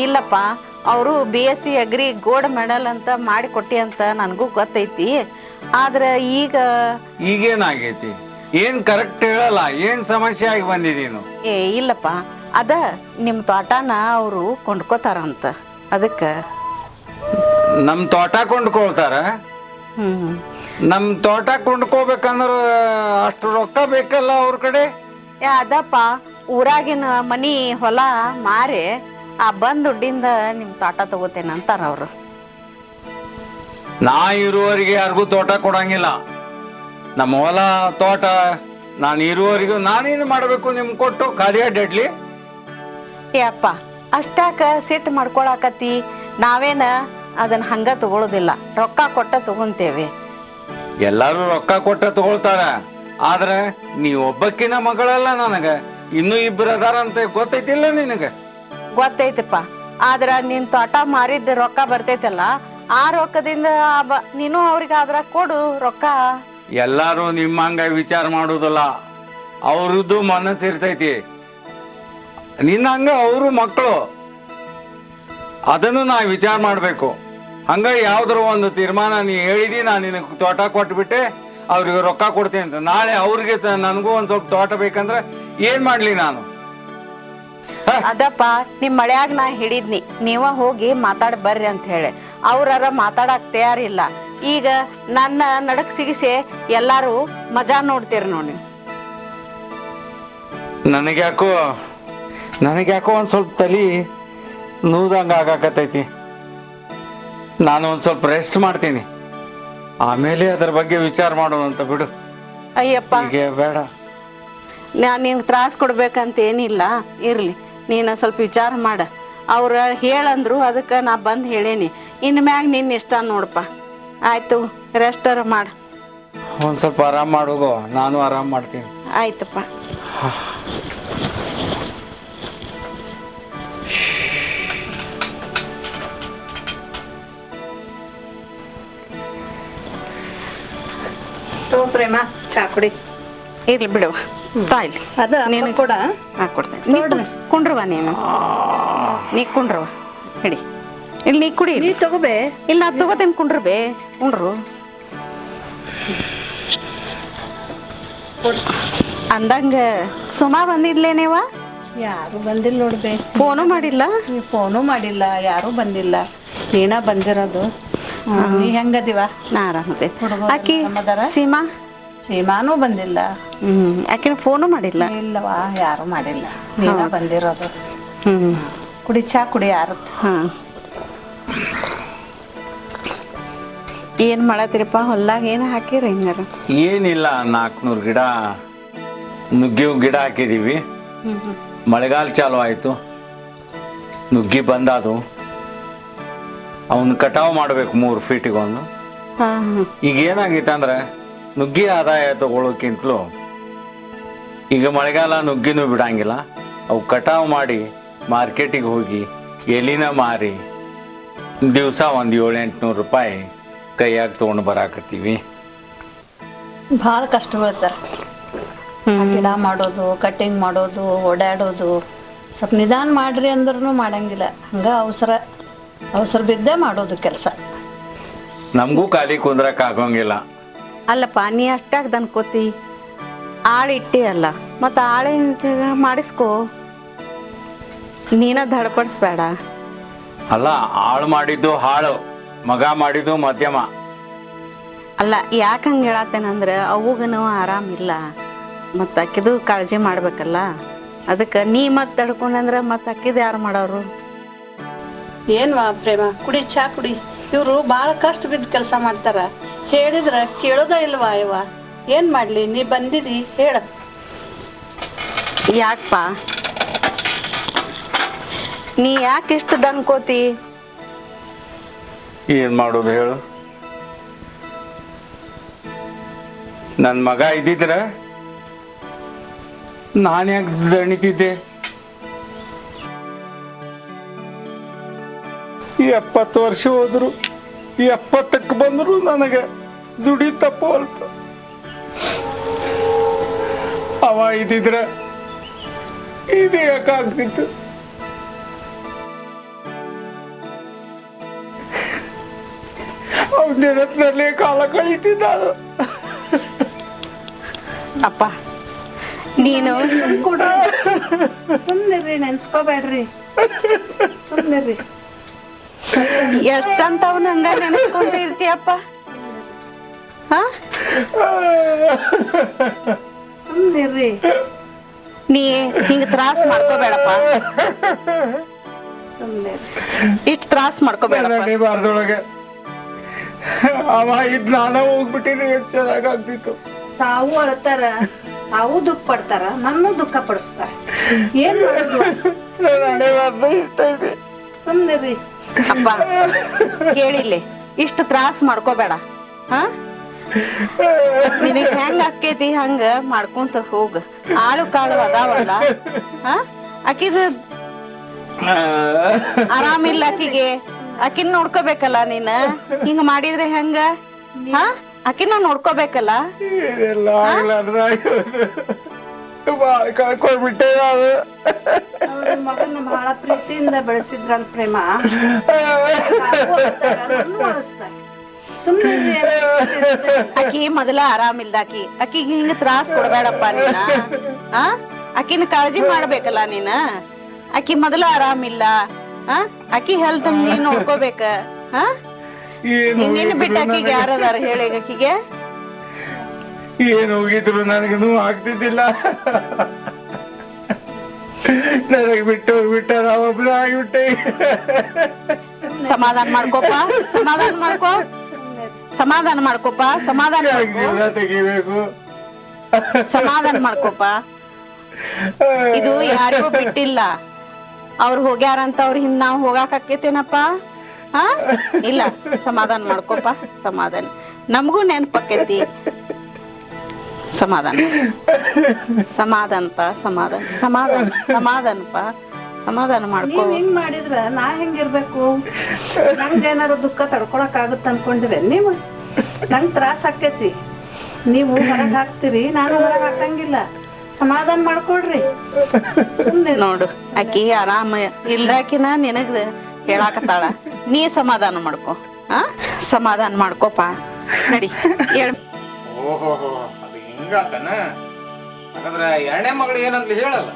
ಇಲ್ಲಪ್ಪ, ಅವರು BSc ಅಗ್ರಿ ಗೋಲ್ಡ್ ಮೆಡಲ್ ಅಂತ ಮಾಡಿ ಕೊಟ್ಟಿ ಅಂತ ನನಗೂ ಗೊತ್ತೈತಿ. ಆದ್ರೆ ಈಗೇನಾಗೈತಿ? ಏನ್ ಕರೆಕ್ಟ್ ಹೇಳಲ್ಲ, ಏನ್ ಸಮಸ್ಯೆ ಆಗಿ ಬಂದಿದೀನು? ಇಲ್ಲಪ್ಪ, ಅದ ನಿಮ್ಮ ತೋಟನ ಅವರು ಕೊಂಡ್ಕೋತಾರಂತ, ಅದಕ್ಕೆ. ನಮ್ ತೋಟ ಕೊಂಡ್ಕೊಳ್ತಾರ? ನಮ್ ತೋಟ ಕೊಂಡ್ಕೋಬೇಕಂದ್ರ ಅಷ್ಟು ರೊಕ್ಕ ಬೇಕಲ್ಲ ಅವ್ರ ಕಡೆ? ಅದಪ್ಪ, ಊರಾಗಿನ ಮನಿ ಹೊಲ ಮಾರಿ ಆ ಬಂದ್ ದುಡ್ಡಿಂದ ನಿಮ್ಮ ತೋಟ ತಗೋತೇನೆ ಅಂತಾರ ಅವರು. ನಾ ಇರುವವರಿಗೆ ಯಾರಿಗೂ ತೋಟ ಕೊಡಂಗಿಲ್ಲ. ನಮ್ಮ ಹೊಲ ತೋಟ ನಾನು ಇರುವವರಿಗೂ ನಾನೇನು ಮಾಡಬೇಕು? ನಿಮ್ಗೆ ಕೊಟ್ಟು ಖಾಲಿ ಅಡ್ಡಾಡ್ಲಿ? ಅಪ್ಪ, ಅಷ್ಟಾಕ ಸಿಟ್ಟು ಮಾಡ್ಕೊಳಕತ್ತಿ. ನಾವೇನ ಅದನ್ನ ಹಂಗ ತಗೊಳ್ಳೋದಿಲ್ಲ, ರೊಕ್ಕ ಕೊಟ್ಟ ತಗೊಂತೇವೆ. ಎಲ್ಲಾರು ರೊಕ್ಕ ಕೊಟ್ಟ ತಗೊಳ್ತಾರ, ಆದ್ರೆ ನೀ ಒಬ್ಬಕ್ಕಿನ ಮಗಳಲ್ಲ ನನಗ, ಇನ್ನೂ ಇಬ್ಬರು ಅದಾರ ಅಂತ ಗೊತ್ತೈತಿಲ್ಲ ನಿನಗ? ಗೊತ್ತೈತಪ್ಪ, ಆದ್ರ ನಿನ್ ತೋಟ ಮಾರಿದ ರೊಕ್ಕ ಬರ್ತೈತಲ್ಲ, ಆ ರೊಕ್ಕದಿಂದ ನೀನು ಅವ್ರಿಗೆ ಆದ್ರ ಕೊಡು ರೊಕ್ಕ. ಎಲ್ಲಾರು ನಿಮ್ಮಂಗ ವಿಚಾರ ಮಾಡುದಿಲ್ಲ, ಅವ್ರದ್ದು ಮನಸ್ಸು ಇರ್ತೈತಿ. ನಿನ್ನ ಹಂಗ ಅವರು ಮಕ್ಕಳು, ಅದನ್ನು ನಾ ವಿಚಾರ ಮಾಡ್ಬೇಕು. ಹಂಗ ಯಾವ್ದಾರು ಒಂದು ತೀರ್ಮಾನ ನೀ ಹೇಳಿದಿ, ನಾನು ನಿನಗೆ ತೋಟ ಕೊಟ್ಬಿಟ್ಟೆ ಅವ್ರಿಗೆ ರೊಕ್ಕ ಕೊಡ್ತೀನಿ ಅಂತ. ನಾಳೆ ಅವ್ರಿಗೆ ನನಗೂ ಒಂದ್ ಸ್ವಲ್ಪ ತೋಟ ಬೇಕಂದ್ರೆ ಏನ್ ಮಾಡ್ಲಿ ನಾನು? ಅದಪ್ಪ, ನಿಮ್ ಮಳ್ಯಾಗ ನಾ ಹಿಡಿದ್ನಿ, ನೀವ ಹೋಗಿ ಮಾತಾಡ್ ಬರ್ರಿ ಅಂತ ಹೇಳಿ. ಅವ್ರಾರ ಮಾತಾಡಕ್ ತಯಾರಿಲ್ಲ. ಈಗ ನನ್ನ ನಡಕ್ ಸಿಗಿಸಿ ಎಲ್ಲಾರು ಮಜಾ ನೋಡ್ತೀರಿ ನೋಡಿ. ನನಗ್ಯಾಕೋ ಒಂದ್ ಸ್ವಲ್ಪ ತಲಿ ನೋದಂಗ ಆಗಾಕತೈತಿ. ನಾನು ಒಂದ್ ಸ್ವಲ್ಪ ರೆಸ್ಟ್ ಮಾಡ್ತೀನಿ, ಆಮೇಲೆ ಅದ್ರ ಬಗ್ಗೆ ವಿಚಾರ ಮಾಡೋಣ ಅಂತ ಬಿಡು. ಅಯ್ಯಪ್ಪ, ಬೇಡ, ನಾನು ನಿನ್ಗೆ ತ್ರಾಸ ಕೊಡ್ಬೇಕಂತ ಏನಿಲ್ಲ, ಇರ್ಲಿ, ನೀನು ಸ್ವಲ್ಪ ವಿಚಾರ ಮಾಡ. ಅವ್ರ ಹೇಳಂದ್ರು, ಅದಕ್ಕೆ ನಾ ಬಂದು ಹೇಳೇನಿ. ಇನ್ನು ಮ್ಯಾಗ ನಿನ್ನ ಇಷ್ಟ ನೋಡಪ್ಪ. ಆಯ್ತು, ರೆಸ್ಟರ ಮಾಡ. ಒಂದ್ ಸ್ವಲ್ಪ ಆರಾಮ್ ಮಾಡೋಗೋ, ನಾನು ಆರಾಮ್ ಮಾಡ್ತೀನಿ. ಆಯ್ತಪ್ಪ. ಪ್ರೇಮ, ಚಾ ಕುಡಿ. ಇರ್ಲಿ ಬಿಡುವ, ತಾಯ್ಲಿ ಅದ ನೀನು ಕೂಡ ಹಾಕೊಡ್ತೇನೆ. ಕುಂಡ್ರವ ನೀ ಕುಂಡ್ರವ, ಹಿಡಿ. ಇಲ್ಲಿ ನೀ ಕುಡಿ. ನೀ ತಗೋಬೇ. ಇಲ್ಲ, ನಾ ತಗೋತೇನೆ, ಕುಂಡ್ರು ಕುಂಡ್ರು. ಅಂದಂಗ ಸುಮಾ ಬಂದಿದ್ಲೇನೇವ? ಯಾರು ಬಂದಿಲ್ಲ ನೋಡ್ಬೇ. ಫೋನು ಮಾಡಿಲ್ಲ? ನೀ ಫೋನು ಮಾಡಿಲ್ಲ, ಯಾರು ಬಂದಿಲ್ಲ, ನೀನ ಬಂದಿರೋದು. ನೀ ಹೆಂಗದಿವ? ನಾ ಆರಾಮದೆ. ಹುಡುಗರು ಆಕಿ ಆರಾಮದಾರ? ಸೀಮಾನೂ ಬಂದಿಲ್ಲ. ಆಕಿನ ಫೋನು ಮಾಡಿಲ್ಲ? ಇಲ್ಲವಾ, ಯಾರು ಮಾಡಿಲ್ಲ, ನೀನ ಬಂದಿರೋದು. ಹ್ಮ್, ಕುಡಿ, ಚಾ ಕುಡಿ. ಯಾರು? ಹಾ. ಏನ್ ಮಾಡತ್ತೀರಪ್ಪ ಹೊಲ್ದಾಗ? ಏನು ಹಾಕಿರಿ ಹಿಂಗಾರ? ಏನಿಲ್ಲ, 400 ಗಿಡ ನುಗ್ಗಿ ಗಿಡ ಹಾಕಿದೀವಿ. ಮಳೆಗಾಲ ಚಾಲು ಆಯ್ತು, ನುಗ್ಗಿ ಬಂದದು. ಅವನ್ ಕಟಾವು ಮಾಡ್ಬೇಕು 3 ಫೀಟಿಗೆ ಒಂದು. ಈಗ ಏನಾಗೈತೆ ಅಂದ್ರೆ, ನುಗ್ಗಿ ಆದಾಯ ತಗೊಳ್ಳೋಕ್ಕಿಂತಲೂ ಈಗ ಮಳೆಗಾಲ ನುಗ್ಗಿನೂ ಬಿಡಂಗಿಲ್ಲ. ಅವು ಕಟಾವು ಮಾಡಿ ಮಾರ್ಕೆಟಿಗೆ ಹೋಗಿ ಎಲಿನ ಮಾರಿ ದಿವಸ ಒಂದು 700-800 ರೂಪಾಯಿ ಕೈಯಾಗ ತೊಗೊಂಡು ಬರಾಕತ್ತೀವಿ. ಭಾಳ ಕಷ್ಟ ಬೀಳ್ತಾರ. ಗಿಡ ಮಾಡೋದು, ಕಟ್ಟಿಂಗ್ ಮಾಡೋದು, ಓಡಾಡೋದು. ಸ್ವಲ್ಪ ನಿಧಾನ ಮಾಡ್ರಿ ಅಂದ್ರೂ ಮಾಡಂಗಿಲ್ಲ. ಹಂಗ ಅವಸರ ಬಿದ್ದೇ ಮಾಡೋದು ಕೆಲಸ. ನಮಗೂ ಖಾಲಿ ಕುಂದ್ರಕ್ ಆಗೋಂಗಿಲ್ಲ. ಅಲ್ಲಪ್ಪ, ನೀ ಅಷ್ಟಾಗ ದನ್ಕೋತಿ, ಆಳು ಇಟ್ಟಿ ಅಲ್ಲ, ಮತ್ತು ಆಳೆ ಮಾಡಿಸ್ಕೋ, ನೀನ ದಡ್ಪಡಿಸ್ಬೇಡ. ಅಲ್ಲ, ಆಳು ಮಾಡಿದ್ದು ಹಾಳು, ಮಗ ಮಾಡಿದ್ದು ಮಧ್ಯಮ. ಅಲ್ಲ, ಯಾಕೆ ಹಂಗೆ ಹೇಳತ್ತೇನಂದ್ರೆ ಅವಗನೂ ಆರಾಮಿಲ್ಲ, ಮತ್ತು ಅಕ್ಕಿದು ಕಾಳಜಿ ಮಾಡ್ಬೇಕಲ್ಲ. ಅದಕ್ಕೆ ನೀ ಮತ್ತೆ ತಡ್ಕೊಂಡ್ರೆ ಮತ್ತೆ ಅಕ್ಕಿದು ಯಾರು ಮಾಡೋರು? ಏನ್ವಾ ಪ್ರೇಮ, ಕುಡಿ, ಚಾ ಕುಡಿ. ಇವರು ಭಾಳ ಕಷ್ಟ ಬಿದ್ದು ಕೆಲಸ ಮಾಡ್ತಾರ. ಹೇಳಿದ್ರೆ ಕೇಳೋದ ಇಲ್ವಾ? ಇವ ಏನು ಮಾಡಲಿ? ನೀ ಬಂದಿದಿ, ಹೇಳ. ಯಾಕಪ್ಪ ನೀ ಯಾಕೆ ಇಷ್ಟು ದನ್ಕೋತಿ? ಏನ್ ಮಾಡೋದು ಹೇಳು? ನನ್ನ ಮಗ ಇದ್ದಿದ್ರೆ ನಾನು ಯಾಕೆ ದಣಿತಿದ್ದೆ? 70 ವರ್ಷ ಹೋದ್ರು, 70ಕ್ಕೆ ಬಂದ್ರು ನನಗೆ ದುಡಿ ತಪ್ಪು ಅಲ್ಪ. ಅವ ಇದ್ದಿದ್ರೆ ಇದು ಯಾಕಾಗ್ತಿತ್ತು. ಅವನ ನೆನಪಿನಲ್ಲೇ ಕಾಲ ಕಳೀತಿದ್ದ ಅದು. ಅಪ್ಪ ನೀನು ಸುಮ್ಮನಿರ್ರಿ, ನೆನ್ಸ್ಕೋಬೇಡ್ರಿ, ಸುಮ್ಮನಿರ್ರಿ. ಎಷ್ಟಂತವನ್ನ ಹಂಗ ನೆನೆಸ್ಕೊಂತ ಇರ್ತೀಯಪ್ಪ. ಹಾ ಸುಮ್ಮನಿರ್ರಿ. ನೀ ಹಿಂಗ ತ್ರಾಸ್ ಮಾಡ್ಕೋಬೇಡಪ್ಪ. ಸುಮ್ಮನಿರ್ರಿ. ಇಷ್ಟು ತ್ರಾಸ್ ಮಾಡ್ಕೋಬೇಡಪ್ಪ. ಬಾರ್ದೊಳಗೆ ಅವ ಇದ್ ನಾನ ಹೋಗ್ಬಿಟ್ಟಿದ್ರೆ ಎಷ್ಟು ಚೆನ್ನಾಗಾಗ್ತಿತ್ತು. ತಾವು ಅಳ್ತಾರ, ತಾವು ದುಃಖ ಪಡ್ತಾರ, ನನ್ನೂ ದುಃಖ ಪಡಿಸ್ತಾರ. ಏನ್ ಮಾಡೋದು? ಸುಮ್ಮನಿರ್ರಿ. ಅಪ್ಪ ಕೇಳಿಲ್ಲಿ, ಇಷ್ಟು ತ್ರಾಸ್ ಮಾಡ್ಕೋಬೇಡ. ಹಾ ನಿನಗ್ ಹೆಂಗ ಆಕೇತಿ ಹಂಗ ಮಾಡ್ಕೊಂತ ಹೋಗ. ಆಳು ಕಾಳು ಅದಾವಲ್ಲ, ಹಾ ಆಕಿದ ಆರಾಮಿಲ್ಲ ಆಕಿಗೆ. ಆಕಿನ ನೋಡ್ಕೋಬೇಕಲ್ಲ ನೀನ. ಹಿಂಗ ಮಾಡಿದ್ರೆ ಹೆಂಗ? ಹಾ ಆಕಿನ ನೋಡ್ಕೋಬೇಕಲ್ಲ. ಇದೆಲ್ಲ ಆಗ್ಲಾರ್ದ ಬಾಳ ಕಳ್ಕೊಂಡ್ಬಿಟ್ಟೆ ನಾನು. ಅವ್ರ ಮಗನ ಬಹಳ ಪ್ರೀತಿಯಿಂದ ಬೆಳೆಸಿದ್ರಲ್ ಪ್ರೇಮ. ಸುಮ್ಮನೆ ಆಕಿ ಮೊದಲ ಆರಾಮಿಲ್ದ ಆಕಿಗೆ ಹಿಂಗ ತ್ರಾಸ್ ಕೊಡ್ಬೇಡಪ್ಪ ನೀನ. ಆ ಆಕಿನ ಕಾಳಜಿ ಮಾಡ್ಬೇಕಲ್ಲ ನೀನ. ಆಕಿ ಮೊದಲ ಆರಾಮಿಲ್ಲ. ಆಕಿ ಹೆಲ್ತ್ ನೀನ್ ನೋಡ್ಕೋಬೇಕ. ನಿನ್ನ ಬಿಟ್ಟು ಆಕಿಗೆ ಯಾರದಾರ ಹೇಳಿ ಆಕಿಗೆ? ಏನ್ ಹೋಗಿದ್ರು ನನಗೂ ಆಗ್ತಿದ್ದಿಲ್ಲ. ನನಗೆ ಬಿಟ್ಟು ಹೋಗ್ಬಿಟ್ಟ, ನಾವೊಬ್ರು ಆಗಿಬಿಟ್ಟೆ. ಸಮಾಧಾನ ಮಾಡ್ಕೋಪ, ಸಮಾಧಾನ ಮಾಡ್ಕೋ, ಸಮಾಧಾನ ಮಾಡ್ಕೋಪ, ಸಮಾಧಾನ ಮಾಡ್ಕೋ, ತೆಗಿಬೇಕು. ಸಮಾಧಾನ ಮಾಡ್ಕೋಪ. ಇದು ಯಾರಿಗೂ ಬಿಟ್ಟಿಲ್ಲ. ಅವ್ರು ಹೋಗ್ಯಾರಂತ ಅವ್ರ ಹಿಂದ್ ನಾವ್ ಹೋಗಾಕ ಆಕೇತೇನಪ್ಪ? ಹಾ ಇಲ್ಲ, ಸಮಾಧಾನ ಮಾಡ್ಕೋಪ, ಸಮಾಧಾನ. ನಮಗೂ ನೆನಪಕ್ಕೈತಿ. ಸಮಾಧಾನ, ಸಮಾಧಾನಪ್ಪ, ಸಮಾಧಾನ, ಸಮಾಧಾನ, ಸಮಾಧಾನಪ್ಪ, ಸಮಾಧಾನ ಮಾಡ್ಕೋ. ನೀವ್ ಹಿಂಗ್ ಮಾಡಿದ್ರ ನಾ ಹೆಂಗಿರ್ಬೇಕು? ನಂಗೇನಾರ ದುಃಖ ತಡ್ಕೊಳಕ್ ಆಗುತ್ತ ಅನ್ಕೊಂಡಿರ ನೀವು? ನಂಗ್ ತ್ರಾಸ ಆಕೇತಿ. ನೀವು ಹೊರಗ್ ಹಾಕ್ತಿರಿ, ನಾನು ಹೊರಗ್ ಹಾಕಂಗಿಲ್ಲ. ಸಮಾಧಾನ ಮಾಡ್ಕೊಡ್ರಿ. ಸುಮ್ನೆ ನೋಡು, ಆಕಿ ಆರಾಮ ಇಲ್ದಾಕಿನ ನಿನಗ ಹೇಳಾಕತ್ತಾಳ. ನೀ ಸಮಾಧಾನ ಮಾಡ್ಕೋ. ಸಮಾಧಾನ ಮಾಡ್ಕೋಪ. ನಡಿ ಹೇಳ. ಓಹೋ, ಅದು ಹಿಂಗಾತನ? ಹಾಗಾದ್ರೆ ಎರಡನೇ ಮಗಳು ಏನಂತ ಹೇಳಲ್ಲ?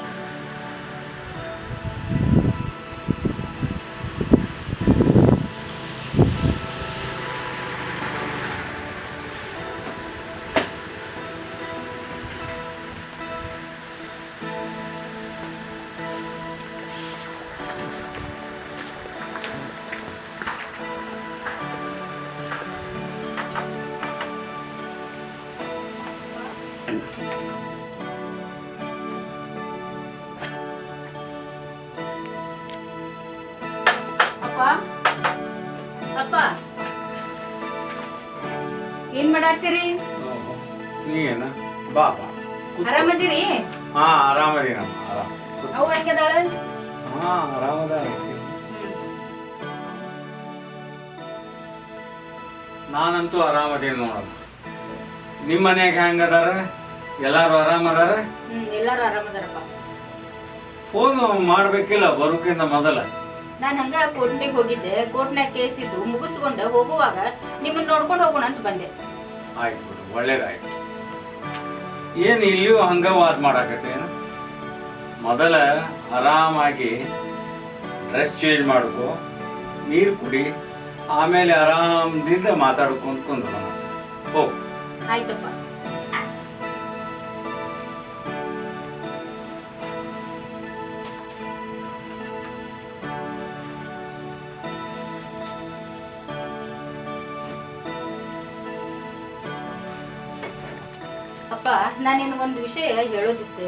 ಅಪ್ಪ ಏನ್ ಮಾಡಾಕ್ತೀರಿ? ನೀನ ಬಾ ಬಾ. ಆರಾಮದಿರಿ? ಹಾ ಆರಾಮದೀನಮ್ಮ. ಆರಾಮ. ಅವು ಹೆಂಗದಾಳ? ಹಾ ಆರಾಮದ. ನಾನಂತೂ ಆರಾಮದೀನಿ ನೋಡಮ್ಮ. ನಿಮ್ಮ ಮನ್ಯಾಗ ಹೆಂಗದಾರ? ಎಲ್ಲಾರು ಆರಾಮದಾರ? ಎಲ್ಲಾರು ಆರಾಮದಾರಪ್ಪ. ಫೋನ್ ಮಾಡ್ಬೇಕಿಲ್ಲ ಬರೋಕ್ಕಿಂತ ಮೊದಲ? ನಾನ್ ಹಂಗ ಕೋರ್ಟ್ನಾಗ ಹೋಗಿದ್ದೆ. ಕೋರ್ಟ್ನಾಗ ಕೇಸ್ ಇದ್ದು ಮುಗಿಸ್ಕೊಂಡ ಹೋಗುವಾಗ ನಿಮ್ಮನ್ನ ನೋಡ್ಕೊಂಡು ಹೋಗೋಣ ಅಂತ ಬಂದೆ. ಆಯ್ತು ಬಿಡು, ಒಳ್ಳೇದಾಯ್ತು. ಏನು ಇಲ್ಲಿಯೂ ಹಂಗ ವಾದ ಮಾಡಾಕತ್ತೇನು? ಮೊದಲ ಆರಾಮಾಗಿ ಡ್ರೆಸ್ ಚೇಂಜ್ ಮಾಡ್ಕೊ, ನೀರು ಕುಡಿ, ಆಮೇಲೆ ಆರಾಮದಿಂದ ಮಾತಾಡ್ಕೊಂತ ಕುಂದ್ರು. ಹೋಗು. ಆಯ್ತಪ್ಪ. ಅಪ್ಪ, ನಾನು ನಿನಗೊಂದು ವಿಷಯ ಹೇಳೋದಿತ್ತು.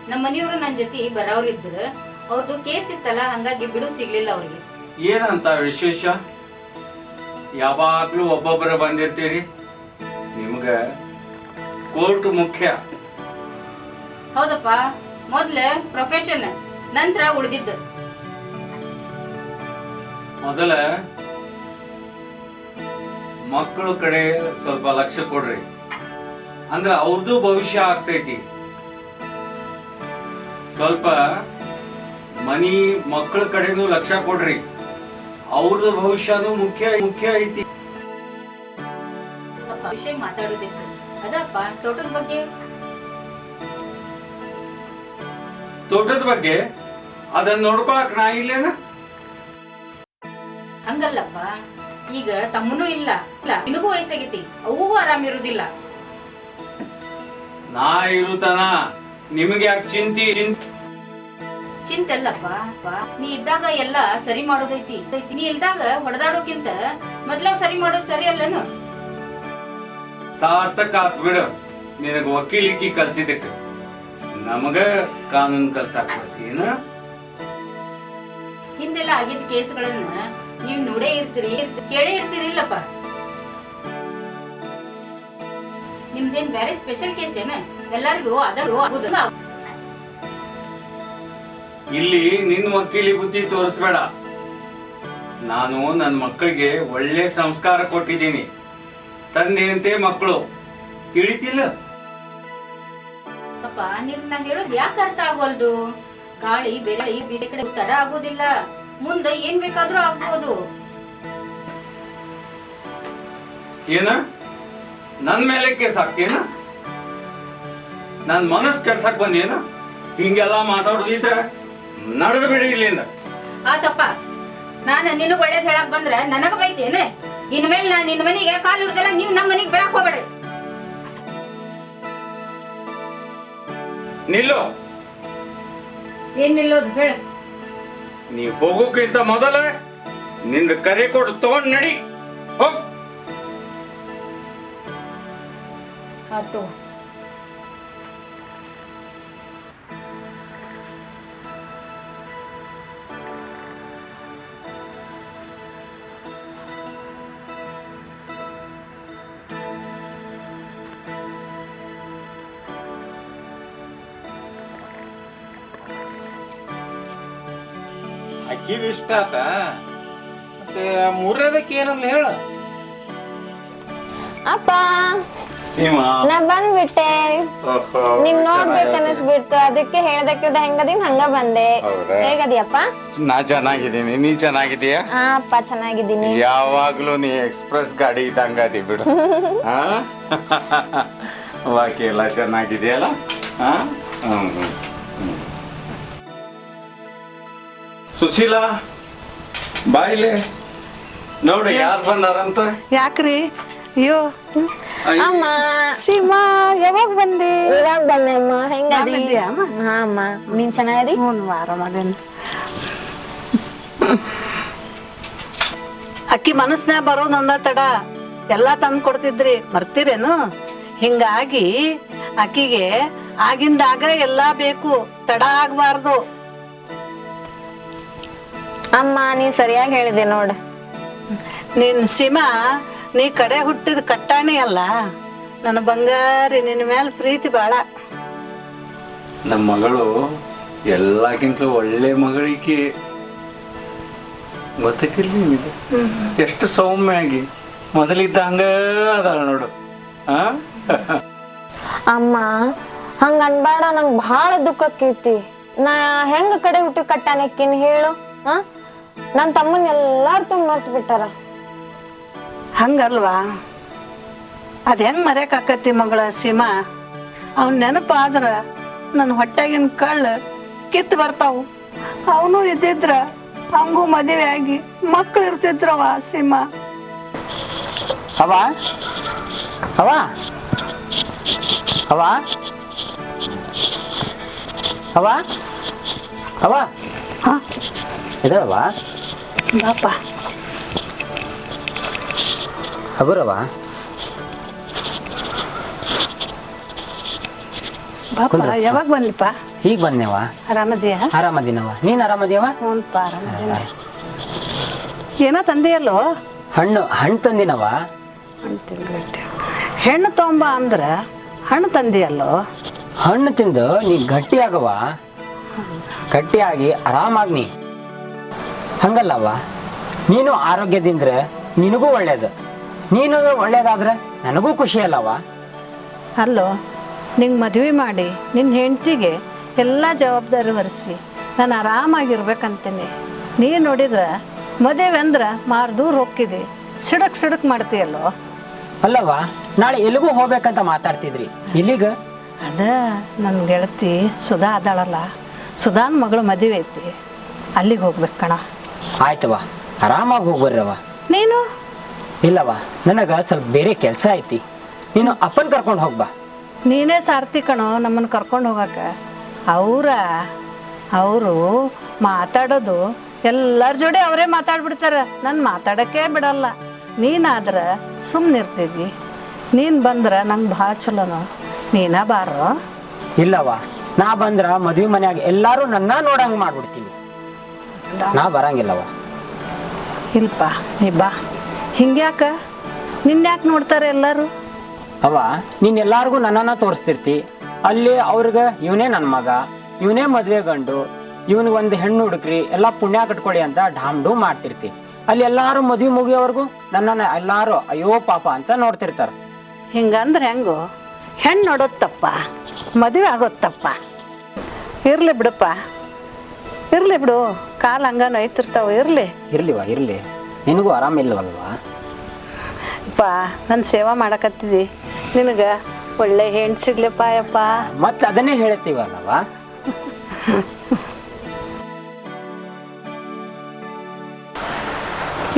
ನಮ್ಮ ಮನೆಯವರು ನನ್ನ ಜೊತೆ ಬರೋರಿದ್ರು. ಅವ್ರದ್ದು ಕೇಸ್ ಇತ್ತಲ್ಲ, ಹಂಗಾಗಿ ಬಿಡು ಸಿಗ್ಲಿಲ್ಲ ಅವ್ರಿಗೆ. ಏನಂತ ವಿಶೇಷ? ಯಾವಾಗ್ಲೂ ಒಬ್ಬೊಬ್ಬರ ಬಂದಿರ್ತೀರಿ. ನಿಮ್ಗ ಕೋರ್ಟ್ ಮುಖ್ಯ. ಹೌದಪ್ಪ, ಮೊದ್ಲ ಪ್ರೊಫೆಷನ್, ನಂತರ ಉಳಿದಿದ್ದು. ಮೊದಲ ಮಕ್ಕಳ ಕಡೆ ಸ್ವಲ್ಪ ಲಕ್ಷ್ಯ ಕೊಡ್ರಿ, ಅಂದ್ರೆ ಅವ್ರದ್ದು ಭವಿಷ್ಯ ಆಗ್ತೈತಿ. ಸ್ವಲ್ಪ ಮನಿ ಮಕ್ಕಳ ಕಡೆನೂ ಲಕ್ಷ್ಯ ಕೊಡ್ರಿ, ಅವ್ರದ್ದು ಭವಿಷ್ಯನೂ ಮುಖ್ಯ ಐತಿ. ವಿಷಯ ಮಾತಾಡೋದಿತ್ತು ಅದಪ್ಪ. ತೋಟದ ಬಗ್ಗೆ ಅದನ್ನ ನೋಡ್ಕೊಳಕ್ ನಾ ಇಲ್ಲೇನ? ಹಂಗಲ್ಲಪ್ಪ, ಈಗ ತಮ್ಮನೂ ಇಲ್ಲ, ನಿನಗೂ ವಯಸ್ಸಾಗೈತಿ, ಅವಗೂ ಆರಾಮಿರುದಿಲ್ಲ. ನಾ ಇರುತ್ತಾನ, ನಿಮಗೆ ಯಾಕೆ ಚಿಂತೆಲ್ಲಪ್ಪ. ನೀ ಇದ್ದಾಗ ಎಲ್ಲ ಸರಿ ಮಾಡೋದೈತಿ, ನೀ ಇಲ್ದಾಗ ಹೊಡೆದಾಡೋಕ್ಕಿಂತ ಮೊದ್ಲ ಸರಿ ಮಾಡೋದು ಸರಿ ಅಲ್ಲನು? ಸಾರ್ಥಕ ಆತ್ ಬಿಡು, ನಿನಗ ವಕೀಲಿಕಿ ಕಲ್ಸಿದಕ್ಕೆ. ನಮಗ ಕಾನೂನು ಕಲ್ಸಾಕ್ ಬರ್ತೀನ? ಹಿಂದೆಲ್ಲ ಆಗಿದ್ದ ಕೇಸ್ಗಳನ್ನ ನೀವ್ ನೋಡೇ ಇರ್ತೀರಿ, ಕೇಳೇ ಇರ್ತೀರಿಲ್ಲಪ್ಪ. ನಿಮ್ದೇನ್ ಬೇರೆ ಸ್ಪೆಷಲ್ ಕೇಸ್ ಏನ? ಎಲ್ಲರಿಗೂ ಆಗುದಿಲ್ಲ. ಇಲ್ಲಿ ನಿನ್ ವಕೀಲಿ ಬುದ್ಧಿ ತೋರಿಸ್ಬೇಡ. ನಾನು ನನ್ನ ಮಕ್ಕಳಿಗೆ ಒಳ್ಳೆ ಸಂಸ್ಕಾರ ಕೊಟ್ಟಿದ್ದೀನಿ. ತಂದೆಯಂತೆ ಮಕ್ಕಳು, ತಿಳಿತಿಲ್ಲ? ಅಪ್ಪ, ನಾ ಹೇಳೋದ್ ಯಾಕೆ ಅರ್ಥ ಆಗೋಲ್ದು? ಗಾಳಿ ಬೆರಳಿ ಬಿಸಿ ಕಡೆ ತಡ ಆಗೋದಿಲ್ಲ, ಮುಂದೆ ಏನ್ ಬೇಕಾದ್ರೂ ಆಗ್ಬೋದು. ಏನ ನನ್ ಮೇಲೆ ಕೇಸ್ ಹಾಕ್ತೀನ? ನನ್ ಮನಸ್ ಕೆಡ್ಸಕ್ ಬಂದೇನ? ಹಿಂಗೆಲ್ಲ ಮಾತಾಡೋದಿದ್ರೆ ನಡೆದು ಬಿಡಿ ಇಲ್ಲಿಂದ. ಆತಪ್ಪ, ನಾನು ನಿನಗ್ ಒಳ್ಳೇದ್ ಹೇಳಕ್ ಬಂದ್ರ ನನಗ ಬೈತೇನೆ? ಇನ್ಮೇಲೆ ನಾನ್ ನಿನ್ ಮನೆಗೆ ಕಾಲು ಹಿಡ್ದಲ್ಲ, ನೀವ್ ನಮ್ಮ ಮನೆಗೆ ಬರಕ್ ಹೋಗ್ಬೇಡ್ರಿ. ನಿಲ್ಲು. ಏನ್ ನಿಲ್ಲೋದು ಹೇಳ? ನೀ ಹೋಗೋಕ್ಕಿಂತ ಮೊದಲ ನಿಂದ ಕರೆ ಕೊಟ್ಟು ತಗೊಂಡ್ ನಡಿ, ಹೋಗ್. ಆತು. ಅಕ್ಕಿದ ಇಷ್ಟ ಆತ, ಮತ್ತೆ ಮೂರನೇದಕ್ಕೆ ಏನಂದ್ ಹೇಳ. ಅಪ್ಪ, ಸೀಮಾ, ನಾ ಬಂದ್ಬಿಟ್ಟೆ. ನಿನ್ ನೋಡ್ಬೇಕು ಅನಿಸ್ಬಿಡ್ತು, ಅದಕ್ಕೆ ಹೇಳ್ದಕ್ಕೆ ಹೆಂಗದೀನ್ ಹಂಗ ಬಂದೆ. ಹೇಗದಿಯಪ್ಪ? ನಾ ಚೆನ್ನಾಗಿದ್ದೀನಿ, ನೀ ಚೆನ್ನಾಗಿದೀಯ? ಹಾ ಅಪ್ಪ, ಚೆನ್ನಾಗಿದ್ದೀನಿ. ಯಾವಾಗ್ಲೂ ನೀ ಎಕ್ಸ್ಪ್ರೆಸ್ ಗಾಡಿ ಇದ್ದಂಗ ಅದಿ ಬಿಡು. ಬಾಕಿ ಎಲ್ಲ ಚೆನ್ನಾಗಿದೆಯಲ್ಲ? ಸುಶೀಲಾ, ಬಾಯಿಲೆ ನೋಡಿ ಯಾರು ಬಂದಾರಂತ. ಯಾಕ್ರಿ? ಅಯ್ಯೋ ಅಮ್ಮ, ಸೀಮಾ, ಯಾವಾಗ ಬಂದಿ? ಇವಾಗ ಬಂದೆ ಅಮ್ಮ. ಹೆಂಗದಿ? ಆರಾಮಿದ್ಯಾ ಅಮ್ಮ? ಹಾ ಅಮ್ಮ, ನೀನ್ ಚೆನ್ನಾಗದಿ? ಹ್ಞೂ, ಆರಾಮದೇನು. ಅಕ್ಕಿ ಮನಸ್ನ್ಯಾಗ ಬರೋದೊಂದ ತಡ, ಎಲ್ಲ ತಂದು ಕೊಡ್ತಿದ್ರಿ, ಮರ್ತಿರೇನು? ಹಿಂಗಾಗಿ ಅಕ್ಕಿಗೆ ಆಗಿಂದಾಗ ಎಲ್ಲಾ ಬೇಕು, ತಡ ಆಗ್ಬಾರ್ದು. ಅಮ್ಮ, ನೀ ಸರಿಯಾಗಿ ಹೇಳಿದೆ ನೋಡ. ನೀನ್ ಸೀಮಾ, ನೀ ಕಡೆ ಹುಟ್ಟಿದ ಕಟ್ಟಾಣಿ ಅಲ್ಲ, ನನ್ನ ಬಂಗಾರಿ, ನಿನ್ನ ಮೇಲೆ ಪ್ರೀತಿ ಬಾಳ. ನಮ್ಮ ಮಗಳು ಎಲ್ಲಕ್ಕಿಂತ ಒಳ್ಳೆ ಮಗಳಿಗೆ ಗೊತ್ತೈತಿಲ್ಲ ನಿಮಗೆ? ಎಷ್ಟು ಸೌಮ್ಯಾಗಿ ಮೊದಲಿದ್ದ ಹಂಗ ಅದಾಳ ನೋಡು. ಅಮ್ಮ, ಹಂಗ ಅನ್ಬೇಡ, ನಂಗ್ ಬಹಳ ದುಃಖ ಆಕೈತಿ. ನಾ ಹೆಂಗ ಕಡೆ ಹುಟ್ಟಿ ಕಟ್ಟಾನಕ್ಕಿನ್ ಹೇಳು? ನನ್ ತಮ್ಮನ್ ಎಲ್ಲಾರು ತುಂಬ ಮರ್ತು ಬಿಟ್ಟಾರ. ಹಂಗಲ್ವಾ? ಅದ್ ಹೆಂಗ್ ಮರ್ಯಾಕ ಆಕತಿ ಮಗಳ ಸೀಮಾ? ಅವ್ನ ನೆನಪಾದ್ರ ನನ್ನ ಹೊಟ್ಟಾಗಿನ ಕಳ್ಳ ಕಿತ್ತು ಬರ್ತಾವು. ಅವನು ಇದ್ದಿದ್ರ ಹಂಗೂ ಮದುವೆ ಆಗಿ ಮಕ್ಳು ಇರ್ತಿದ್ರವ ಸೀಮಾ. ಅವ ಅವ ಅವ ಅವ ಅವ ಇದಳವ ಬಾಪ. ಹಗುರವ ಬಾಪ, ಯಾವಾಗ ಬಂದಿಪ್ಪ? ಈಗ ಬಂದೇವ. ಆರಾಮದಿಯಾ? ಆರಾಮದಿನವ. ನೀನ್ ಆರಾಮದಿಯವ? ಹ್ಞೂನ್ಪ, ಆರಾಮದಿನ. ಏನೋ ತಂದೆಯಲ್ಲೋ? ಹಣ್ಣು ತಂದಿನವ. ಹೆಣ್ಣು ತೊಂಬ ಅಂದ್ರ ಹಣ್ಣು ತಂದೆಯಲ್ಲೋ? ಹಣ್ಣು ತಿಂದು ನೀ ಗಟ್ಟಿ ಆಗವ, ಗಟ್ಟಿಯಾಗಿ ಆರಾಮಾಗಿ ನೀ. ಹಂಗಲ್ಲವ, ನೀನು ಆರೋಗ್ಯದಿಂದ್ರೆ ನಿನಗೂ ಒಳ್ಳೇದು. ನೀನು ಒಳ್ಳೇದಾದ್ರೆ ನನಗೂ ಖುಷಿ ಅಲ್ಲವ. ಅಲ್ಲೋ, ನಿಂಗೆ ಮದುವೆ ಮಾಡಿ ನಿನ್ನ ಹೆಂಡ್ತಿಗೆ ಎಲ್ಲ ಜವಾಬ್ದಾರಿ ಹೊರಿಸಿ ನಾನು ಆರಾಮಾಗಿರ್ಬೇಕಂತೀನಿ. ನೀನು ನೋಡಿದ್ರೆ ಮದುವೆ ಅಂದ್ರೆ ಮಾರ್ದೂರ ಹೋಗ್ತಿದ್ದಿ, ಸಿಡಕ್ ಮಾಡ್ತೀಯಲ್ಲೋ. ಅಲ್ಲವ, ನಾಳೆ ಎಲ್ಲಿಗೂ ಹೋಗ್ಬೇಕಂತ ಮಾತಾಡ್ತಿದ್ರಿ, ಇಲ್ಲಿಗ? ಅದ ನನ್ನ ಗೆಳತಿ ಸುಧಾ ಅದಾಳಲ್ಲ, ಸುಧಾನ್ ಮಗಳು ಮದುವೆ ಐತಿ, ಅಲ್ಲಿಗೆ ಹೋಗ್ಬೇಕು ಕಣ. ಆಯ್ತವ, ಆರಾಮಾಗಿ ಹೋಗ್ಬರ್ರವ. ನೀನು? ಇಲ್ಲವ, ನನಗೆ ಸ್ವಲ್ಪ ಬೇರೆ ಕೆಲಸ ಐತಿ, ನೀನು ಅಪ್ಪನ ಕರ್ಕೊಂಡು ಹೋಗ್ಬಾ. ನೀನೇ ಸಾರ್ತಿ ಕಣೋ ನಮ್ಮನ್ನು ಕರ್ಕೊಂಡು ಹೋಗಕ್ಕ. ಅವರು ಮಾತಾಡೋದು ಎಲ್ಲರ ಜೋಡಿ ಅವರೇ ಮಾತಾಡ್ಬಿಡ್ತಾರೆ, ನನ್ನ ಮಾತಾಡೋಕ್ಕೆ ಬಿಡಲ್ಲ. ನೀನಾದ್ರೆ ಸುಮ್ಮನಿರ್ತಿದ್ದಿ, ನೀನು ಬಂದ್ರೆ ನಂಗೆ ಭಾಳ ಚಲೋನು. ನೀನ ಬಾರೋ. ಇಲ್ಲವ, ನಾ ಬಂದ್ರ ಮದ್ವಿ ಮನ್ಯಾಗ ಎಲ್ಲಾರು ನನ್ನ ನೋಡಂಗ್ ಮಾಡ್ಬಿಡ್ತೀನಿ, ನಾ ಬರಂಗಿಲ್ಲವ. ಇಲ್ಪ ನೀ ಬಾ. ಹಿಂಗ್ಯಾಕ? ನಿನ್ಯಾಕೆ ನೋಡ್ತಾರೆ ಎಲ್ಲರೂ? ಅವ, ನೀನ್ ಎಲ್ಲಾರ್ಗು ನನ್ನನ್ನ ತೋರಿಸ್ತಿರ್ತಿ, ಅಲ್ಲಿ ಅವ್ರಿಗೆ ಇವನೇ ನನ್ನ ಮಗ, ಇವನೇ ಮದ್ವೆ ಗಂಡು, ಇವನಿಗೆ ಒಂದು ಹೆಣ್ಣು ಹುಡುಕ್ರಿ, ಎಲ್ಲ ಪುಣ್ಯ ಕಟ್ಕೊಳ್ಳಿ ಅಂತ ಢಾಮ್ ಡೂಮ್ ಮಾಡ್ತಿರ್ತಿ. ಅಲ್ಲಿ ಎಲ್ಲಾರು ಮದ್ವಿ ಮುಗಿಯೋವರೆಗೂ ನನ್ನನ್ನ ಎಲ್ಲಾರು ಅಯ್ಯೋ ಪಾಪ ಅಂತ ನೋಡ್ತಿರ್ತಾರ. ಹಿಂಗಂದ್ರೆ ಹೆಂಗೋ? ಹೆಣ್ಣು ನೋಡೋದು ತಪ್ಪ, ಮದುವೆ ಆಗೋದು ತಪ್ಪ. ಇರ್ಲಿ ಬಿಡಪ್ಪ, ಇರ್ಲಿ ಬಿಡು, ಕಾಲು ಹಂಗ ನೋಯ್ತಿರ್ತಾವ. ಇರ್ಲಿ ಇರ್ಲಿ, ನಿನಗೂ ಆರಾಮಿಲ್ವಲ್ವಾ? ಅಪ್ಪ, ನನ್ನ ಸೇವಾ ಮಾಡಕತ್ತಿದ್ದಿ, ನಿನಗೆ ಒಳ್ಳೆ ಹೆಣ್ಣು ಸಿಗ್ಲಪ್ಪ ಯಪ್ಪ. ಮತ್ತೆ ಅದನ್ನೇ ಹೇಳ್ತೀವಲ್ಲವ.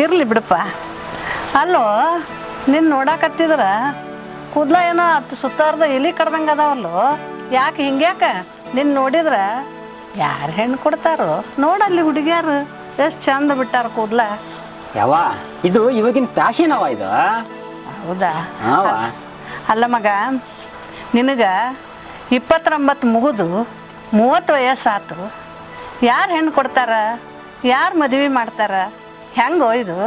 ಇರ್ಲಿ ಬಿಡಪ್ಪ. ಅಲ್ಲೋ, ನಿನ್ನ ನೋಡಕತ್ತಿದ್ರ ಕೂದಲ ಏನೋ ಹತ್ತು ಸುತ್ತಾರ್ದ ಇಲಿ ಕಡ್ದಂಗೆ ಅದಾವಲ್ಲೋ, ಯಾಕೆ ಹಿಂಗ್ಯಾಕ? ನಿನ್ನ ನೋಡಿದ್ರ ಯಾರು ಹೆಣ್ಣು ಕೊಡ್ತಾರೋ ನೋಡಲ್ಲಿ ಹುಡುಗಿಯಾರು ಎಷ್ಟು ಚಂದ ಬಿಟ್ಟಾರ ಕೂದಲ. ಯಾವ ಇದು ಇವಾಗಿನ ಫ್ಯಾಷನ್ ಅವ ಇದು. ಹೌದಾ? ಹಾವ. ಅಲ್ಲ ಮಗ, ನಿನಗೆ 29 ಮುಗಿದು 30 ವಯಸ್ಸಾತು, ಯಾರು ಹೆಣ್ಣು ಕೊಡ್ತಾರ? ಯಾರು ಮದುವೆ ಮಾಡ್ತಾರ? ಹೆಂಗೋ ಇದು?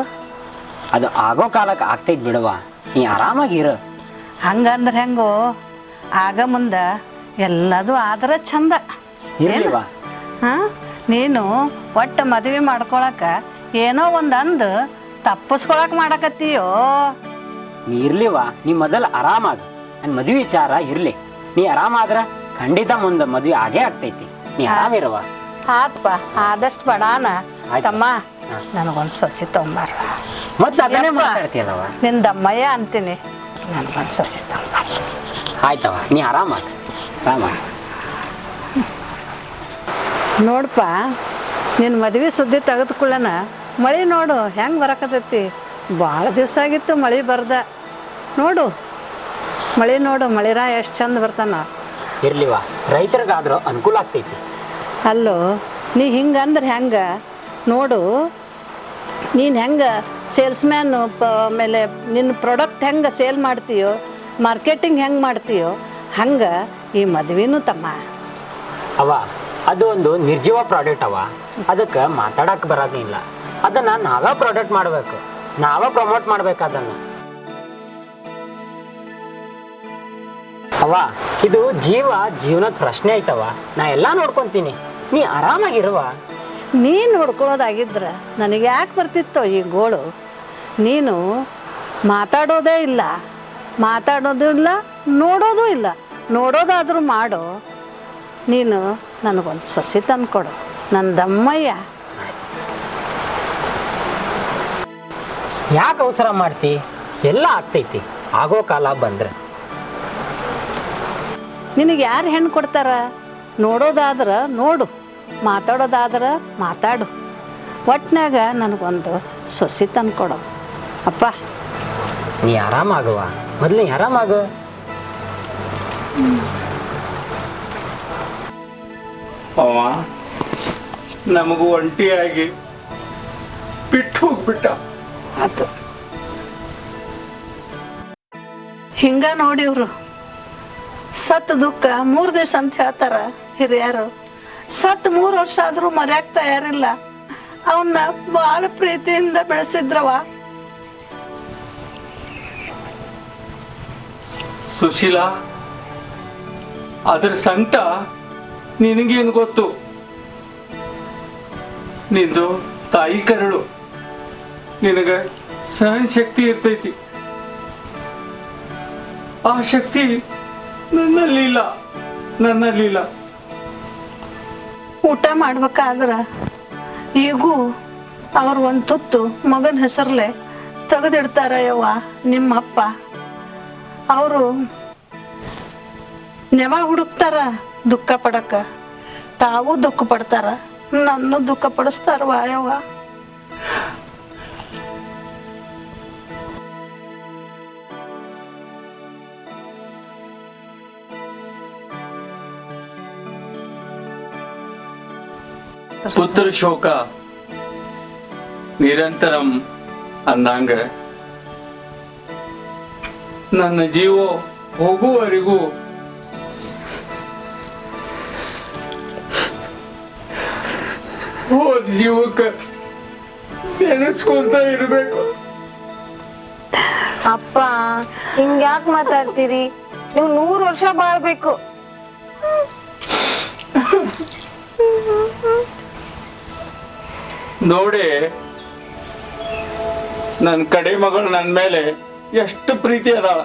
ಅದು ಆಗೋ ಕಾಲಕ್ಕೆ ಆಗ್ತೈತ್ ಬಿಡವ, ನೀ ಆರಾಮಾಗಿರು. ಹಂಗಂದ್ರೆ ಹೆಂಗೋ? ಆಗ ಮುಂದೆ ಎಲ್ಲದು ಆದ್ರೆ ಚಂದ. ಇರ್ಲಿವಾ? ಹಾಂ, ನೀನು ಒಟ್ಟು ಮದುವೆ ಮಾಡ್ಕೊಳಕ ಏನೋ ಒಂದು ಅಂದು ತಪ್ಪಿಸ್ಕೊಳಕ್ ಮಾಡಕತ್ತೀಯೋ? ನೀ ಇರ್ಲಿವಾ, ನೀ ಮೊದಲು ಆರಾಮಾಗ, ನನ್ನ ಮದುವೆ ವಿಚಾರ ಇರ್ಲಿ. ನೀ ಆರಾಮಾದ್ರ ಖಂಡಿತ ಮುಂದೆ ಮದುವೆ ಆಗೇ ಆಗ್ತೈತಿ, ನೀ ಆರಾಮಿರವ. ಆತ್ಪ, ಆದಷ್ಟು ಬಡಾನ ತಮ್ಮ, ನನಗೊಂದು ಸೊಸಿ ತೊಂಬಾರ. ಮತ್ತೆ ಅದನ್ನೇ ಮಾತಾಡ್ತೀಯಲ್ಲವ. ನಿನ್ನ ದಮ್ಮಯ್ಯ ಅಂತೀನಿ, ನನಗೊಂದು ಸೊಸಿ ತೊಂಬಾರ. ಆಯ್ತವ, ನೀ ಆರಾಮಾಗ. ನೋಡಪ್ಪ, ನಿನ್ನ ಮದುವೆ ಸುದ್ದಿ ತೆಗೆದುಕೊಳ್ಳೋಣ, ಮಳೆ ನೋಡು ಹೆಂಗೆ ಬರಕತ್ತೈತಿ. ಭಾಳ ದಿವಸ ಆಗಿತ್ತು ಮಳೆ ಬರ್ದ. ನೋಡು ಮಳೆ ನೋಡು, ಮಳೆರ ಎಷ್ಟು ಚಂದ ಬರ್ತಾನ. ಇರ್ಲಿವಾ, ರೈತರಿಗಾದ್ರೂ ಅನುಕೂಲ ಆಗ್ತೈತಿ. ಅಲ್ಲೋ, ನೀ ಹಿಂಗಂದ್ರೆ ಹೆಂಗೆ? ನೋಡು, ನೀನು ಹೆಂಗೆ ಸೇಲ್ಸ್ಮ್ಯಾನು, ಆಮೇಲೆ ನಿನ್ನ ಪ್ರಾಡಕ್ಟ್ ಹೆಂಗೆ ಸೇಲ್ ಮಾಡ್ತೀಯೋ, ಮಾರ್ಕೆಟಿಂಗ್ ಹೆಂಗೆ ಮಾಡ್ತೀಯೋ, ಹಂಗೆ ಈ ಮದುವೆನೂ ತಮ್ಮ. ಅವ, ಅದು ಒಂದು ನಿರ್ಜೀವ ಪ್ರಾಡಕ್ಟ್ ಅವ, ಅದಕ್ಕೆ ಮಾತಾಡಕ್ಕೆ ಬರೋದಿಲ್ಲ. ಅದನ್ನು ನಾವೇ ಪ್ರಾಡಕ್ಟ್ ಮಾಡಬೇಕು, ನಾವೇ ಪ್ರಮೋಟ್ ಮಾಡ್ಬೇಕು ಅದನ್ನು. ಅವ, ಇದು ಜೀವನದ ಪ್ರಶ್ನೆ ಐತವ, ನಾ ಎಲ್ಲ ನೋಡ್ಕೊತೀನಿ, ನೀ ಆರಾಮಾಗಿರುವ. ನೀನು ನೋಡ್ಕೊಳ್ಳೋದಾಗಿದ್ರೆ ನನಗೆ ಯಾಕೆ ಬರ್ತಿತ್ತೋ ಈ ಗೋಳು? ನೀನು ಮಾತಾಡೋದೇ ಇಲ್ಲ, ನೋಡೋದೂ ಇಲ್ಲ. ನೋಡೋದಾದರೂ ಮಾಡೋ. ನೀನು ನನಗೊಂದು ಸೊಸಿ ತಂದ್ಕೊಡು, ನನ್ನ ದಮ್ಮಯ್ಯ. ಯಾಕೆ ಅವಸರ ಮಾಡ್ತಿ? ಎಲ್ಲ ಆಗ್ತೈತಿ, ಆಗೋ ಕಾಲ ಬಂದ್ರೆ. ನಿನಗೆ ಯಾರು ಹೆಣ್ಣು ಕೊಡ್ತಾರ? ನೋಡೋದಾದ್ರೆ ನೋಡು, ಮಾತಾಡೋದಾದ್ರೆ ಮಾತಾಡು. ಒಟ್ನಾಗ ನನಗೊಂದು ಸೊಸಿ ತಂದ್ಕೊಡು ಅಪ್ಪ. ನೀ ಆರಾಮಾಗುವ, ಮೊದಲು ನೀ ಆರಾಮಾಗ. ಅವ ನಮಗೂ ಒಂಟಿಯಾಗಿ ಬಿಟ್ಟು ಹೋಗ್ಬಿಟ್ಟ. ಅದು ಹಿಂಗ ನೋಡಿವ್ರು. ಸತ್ ದುಃಖ 3 ದಿವಸ ಅಂತ ಹೇಳ್ತಾರ ಹಿರಿಯರು. ಸತ್ 3 ವರ್ಷ ಆದ್ರೂ ಮರ್ಯಾಕ್ ತಯಾರಿಲ್ಲ. ಅವನ್ನ ಬಹಳ ಪ್ರೀತಿಯಿಂದ ಬೆಳೆಸಿದ್ರವ. ಸುಶೀಲಾ, ಅದ್ರ ಸಂಕಟ ನಿನಗೇನು ಗೊತ್ತು? ನಿಂದು ತಾಯಿ ಕರಳು, ನಿನಗ ಸಹನ ಶಕ್ತಿ ಇರ್ತೈತಿ. ಆ ಶಕ್ತಿ ನನ್ನಲ್ಲಿಲ್ಲ. ಊಟ ಮಾಡ್ಬೇಕಾದ್ರ ಈಗೂ ಅವ್ರ ಒಂದು ತುತ್ತು ಮಗನ ಹೆಸರ್ಲೆ ತೆಗೆದಿಡ್ತಾರ ಯವ್ವ ನಿಮ್ಮಪ್ಪ. ಅವರು ನೆವ ಹುಡುಕ್ತಾರ ದುಃಖ ಪಡಕ, ತಾವು ದುಃಖ ಪಡ್ತಾರ, ನನ್ನ ದುಃಖ ಪಡಿಸ್ತಾರವ ಯವ್ವ. ಪುತ್ರ ಶೋಕ ನಿರಂತರಂ ಅಂದಂಗ ನನ್ನ ಜೀವ ಹೋಗುವವರೆಗೂ ಹೋದ ಜೀವಕ್ಕೆ ನೆನೆಸ್ಕೊಂತ ಇರ್ಬೇಕು. ಅಪ್ಪ ಹಿಂಗ್ಯಾಕ್ ಮಾತಾಡ್ತೀರಿ? ನೀವು 100 ವರ್ಷ ಬಾಳ್ಬೇಕು. ನೋಡಿ, ನನ್ನ ಕಡೆ ಮಗಳು ನನ್ನ ಮೇಲೆ ಎಷ್ಟು ಪ್ರೀತಿ ಅದಾಳ.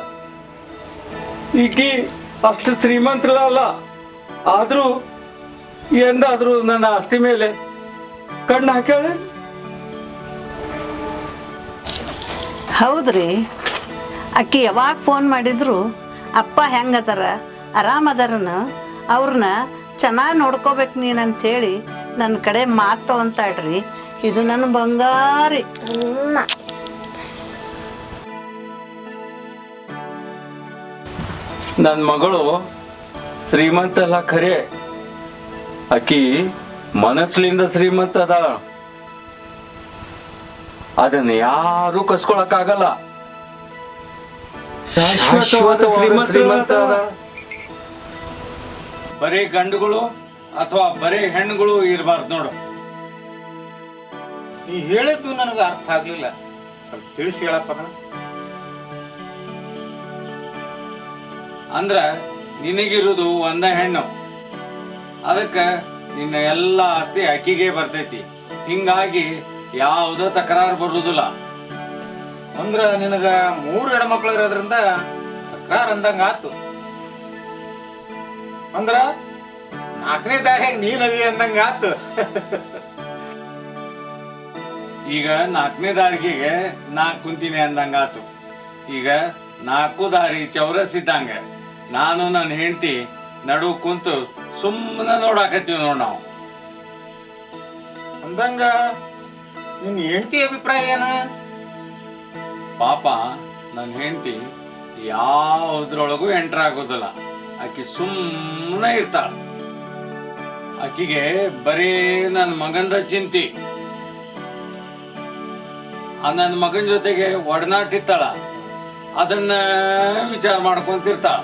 ಈಕಿ ಅಷ್ಟು ಶ್ರೀಮಂತರಲ್ಲ, ಆದ್ರೂ ಎಂದಾದ್ರೂ ನನ್ನ ಆಸ್ತಿ ಮೇಲೆ ಕಣ್ಣು ಹಾಕ್ಯಾಳೆ? ಹೌದ್ರಿ, ಅಕ್ಕಿ ಯಾವಾಗ ಫೋನ್ ಮಾಡಿದ್ರು ಅಪ್ಪ ಹೆಂಗದಾರ, ಆರಾಮದಾರನ, ಅವ್ರನ್ನ ಚೆನ್ನಾಗಿ ನೋಡ್ಕೋಬೇಕು ನೀನಂತೇಳಿ ನನ್ನ ಕಡೆ ಮಾತು ತಗೊಂತಾಳ್ರಿ. ಇದು ನನ್ನ ಬಂಗಾರಿ. ನನ್ನ ಮಗಳು ಶ್ರೀಮಂತ ಅಲ್ಲ ಖರೆ, ಆಕಿ ಮನಸ್ಲಿಂದ ಶ್ರೀಮಂತ ಅದಾಳ. ಅದನ್ನ ಯಾರು ಕಸ್ಕೊಳಕ್ಕಾಗಲ್ಲ. ಶಾಶ್ವತವಾದ ಶ್ರೀಮಂತ ಅದಾಳ. ಬರೀ ಗಂಡುಗಳು ಅಥವಾ ಬರೀ ಹೆಣ್ಣುಗಳು ಇರಬಾರ್ದು ನೋಡು. ನೀ ಹೇಳಿದ್ದು ನನಗೆ ಅರ್ಥ ಆಗ್ಲಿಲ್ಲ, ಸ್ವಲ್ಪ ತಿಳಿಸಿ ಹೇಳಪ್ಪ ಅದನ್ನ. ಅಂದ್ರ ನಿನಗಿರುವುದು ಒಂದ ಹೆಣ್ಣು, ಅದಕ್ಕೆ ನಿನ್ನ ಎಲ್ಲ ಆಸ್ತಿ ಅಕ್ಕಿಗೆ ಬರ್ತೈತಿ. ಹಿಂಗಾಗಿ ಯಾವುದೋ ತಕರಾರು ಬರುದಿಲ್ಲ. ಅಂದ್ರ ನಿನಗ 3 ಹೆಣ್ಮಕ್ಳು ಇರೋದ್ರಿಂದ ತಕರಾರ್ ಅಂದಂಗ ಆತು. ಅಂದ್ರ 4ನೇ ದಾರಿಯಾಗ ನೀನದಿ ಅಂದಂಗ ಆತು. ಈಗ 4ನೇ ದಾರಿಗೆಗೆ 4 ಕುಂತೀನಿ ಅಂದಂಗ ಆತು. ಈಗ 4 ದಾರಿ ಚೌರಸ್ ಇದ್ದಂಗ ನಾನು ನನ್ನ ಹೆಂಡತಿ ನಡು ಕುಂತು ಸುಮ್ಮನೆ ನೋಡಾಕತ್ತೀವಿ ನೋಡ್ ನಾವು. ಅಂದಂಗ ನಿನ್ ಹೆಂಡತಿ ಅಭಿಪ್ರಾಯ ಏನ? ಪಾಪ ನನ್ನ ಹೆಂಡತಿ ಯಾವುದ್ರೊಳಗೂ ಎಂಟರ್ ಆಗೋದಿಲ್ಲ. ಆಕಿ ಸುಮ್ಮನೆ ಇರ್ತಾಳ. ಆಕಿಗೆ ಬರೀ ನನ್ನ ಮಗಂದ ಚಿಂತಿ. ನನ್ನ ಮಗನ ಜೊತೆಗೆ ಒಡನಾಟ ಇರ್ತಾಳ, ಅದನ್ನ ವಿಚಾರ ಮಾಡ್ಕೊಂತಿರ್ತಾಳ.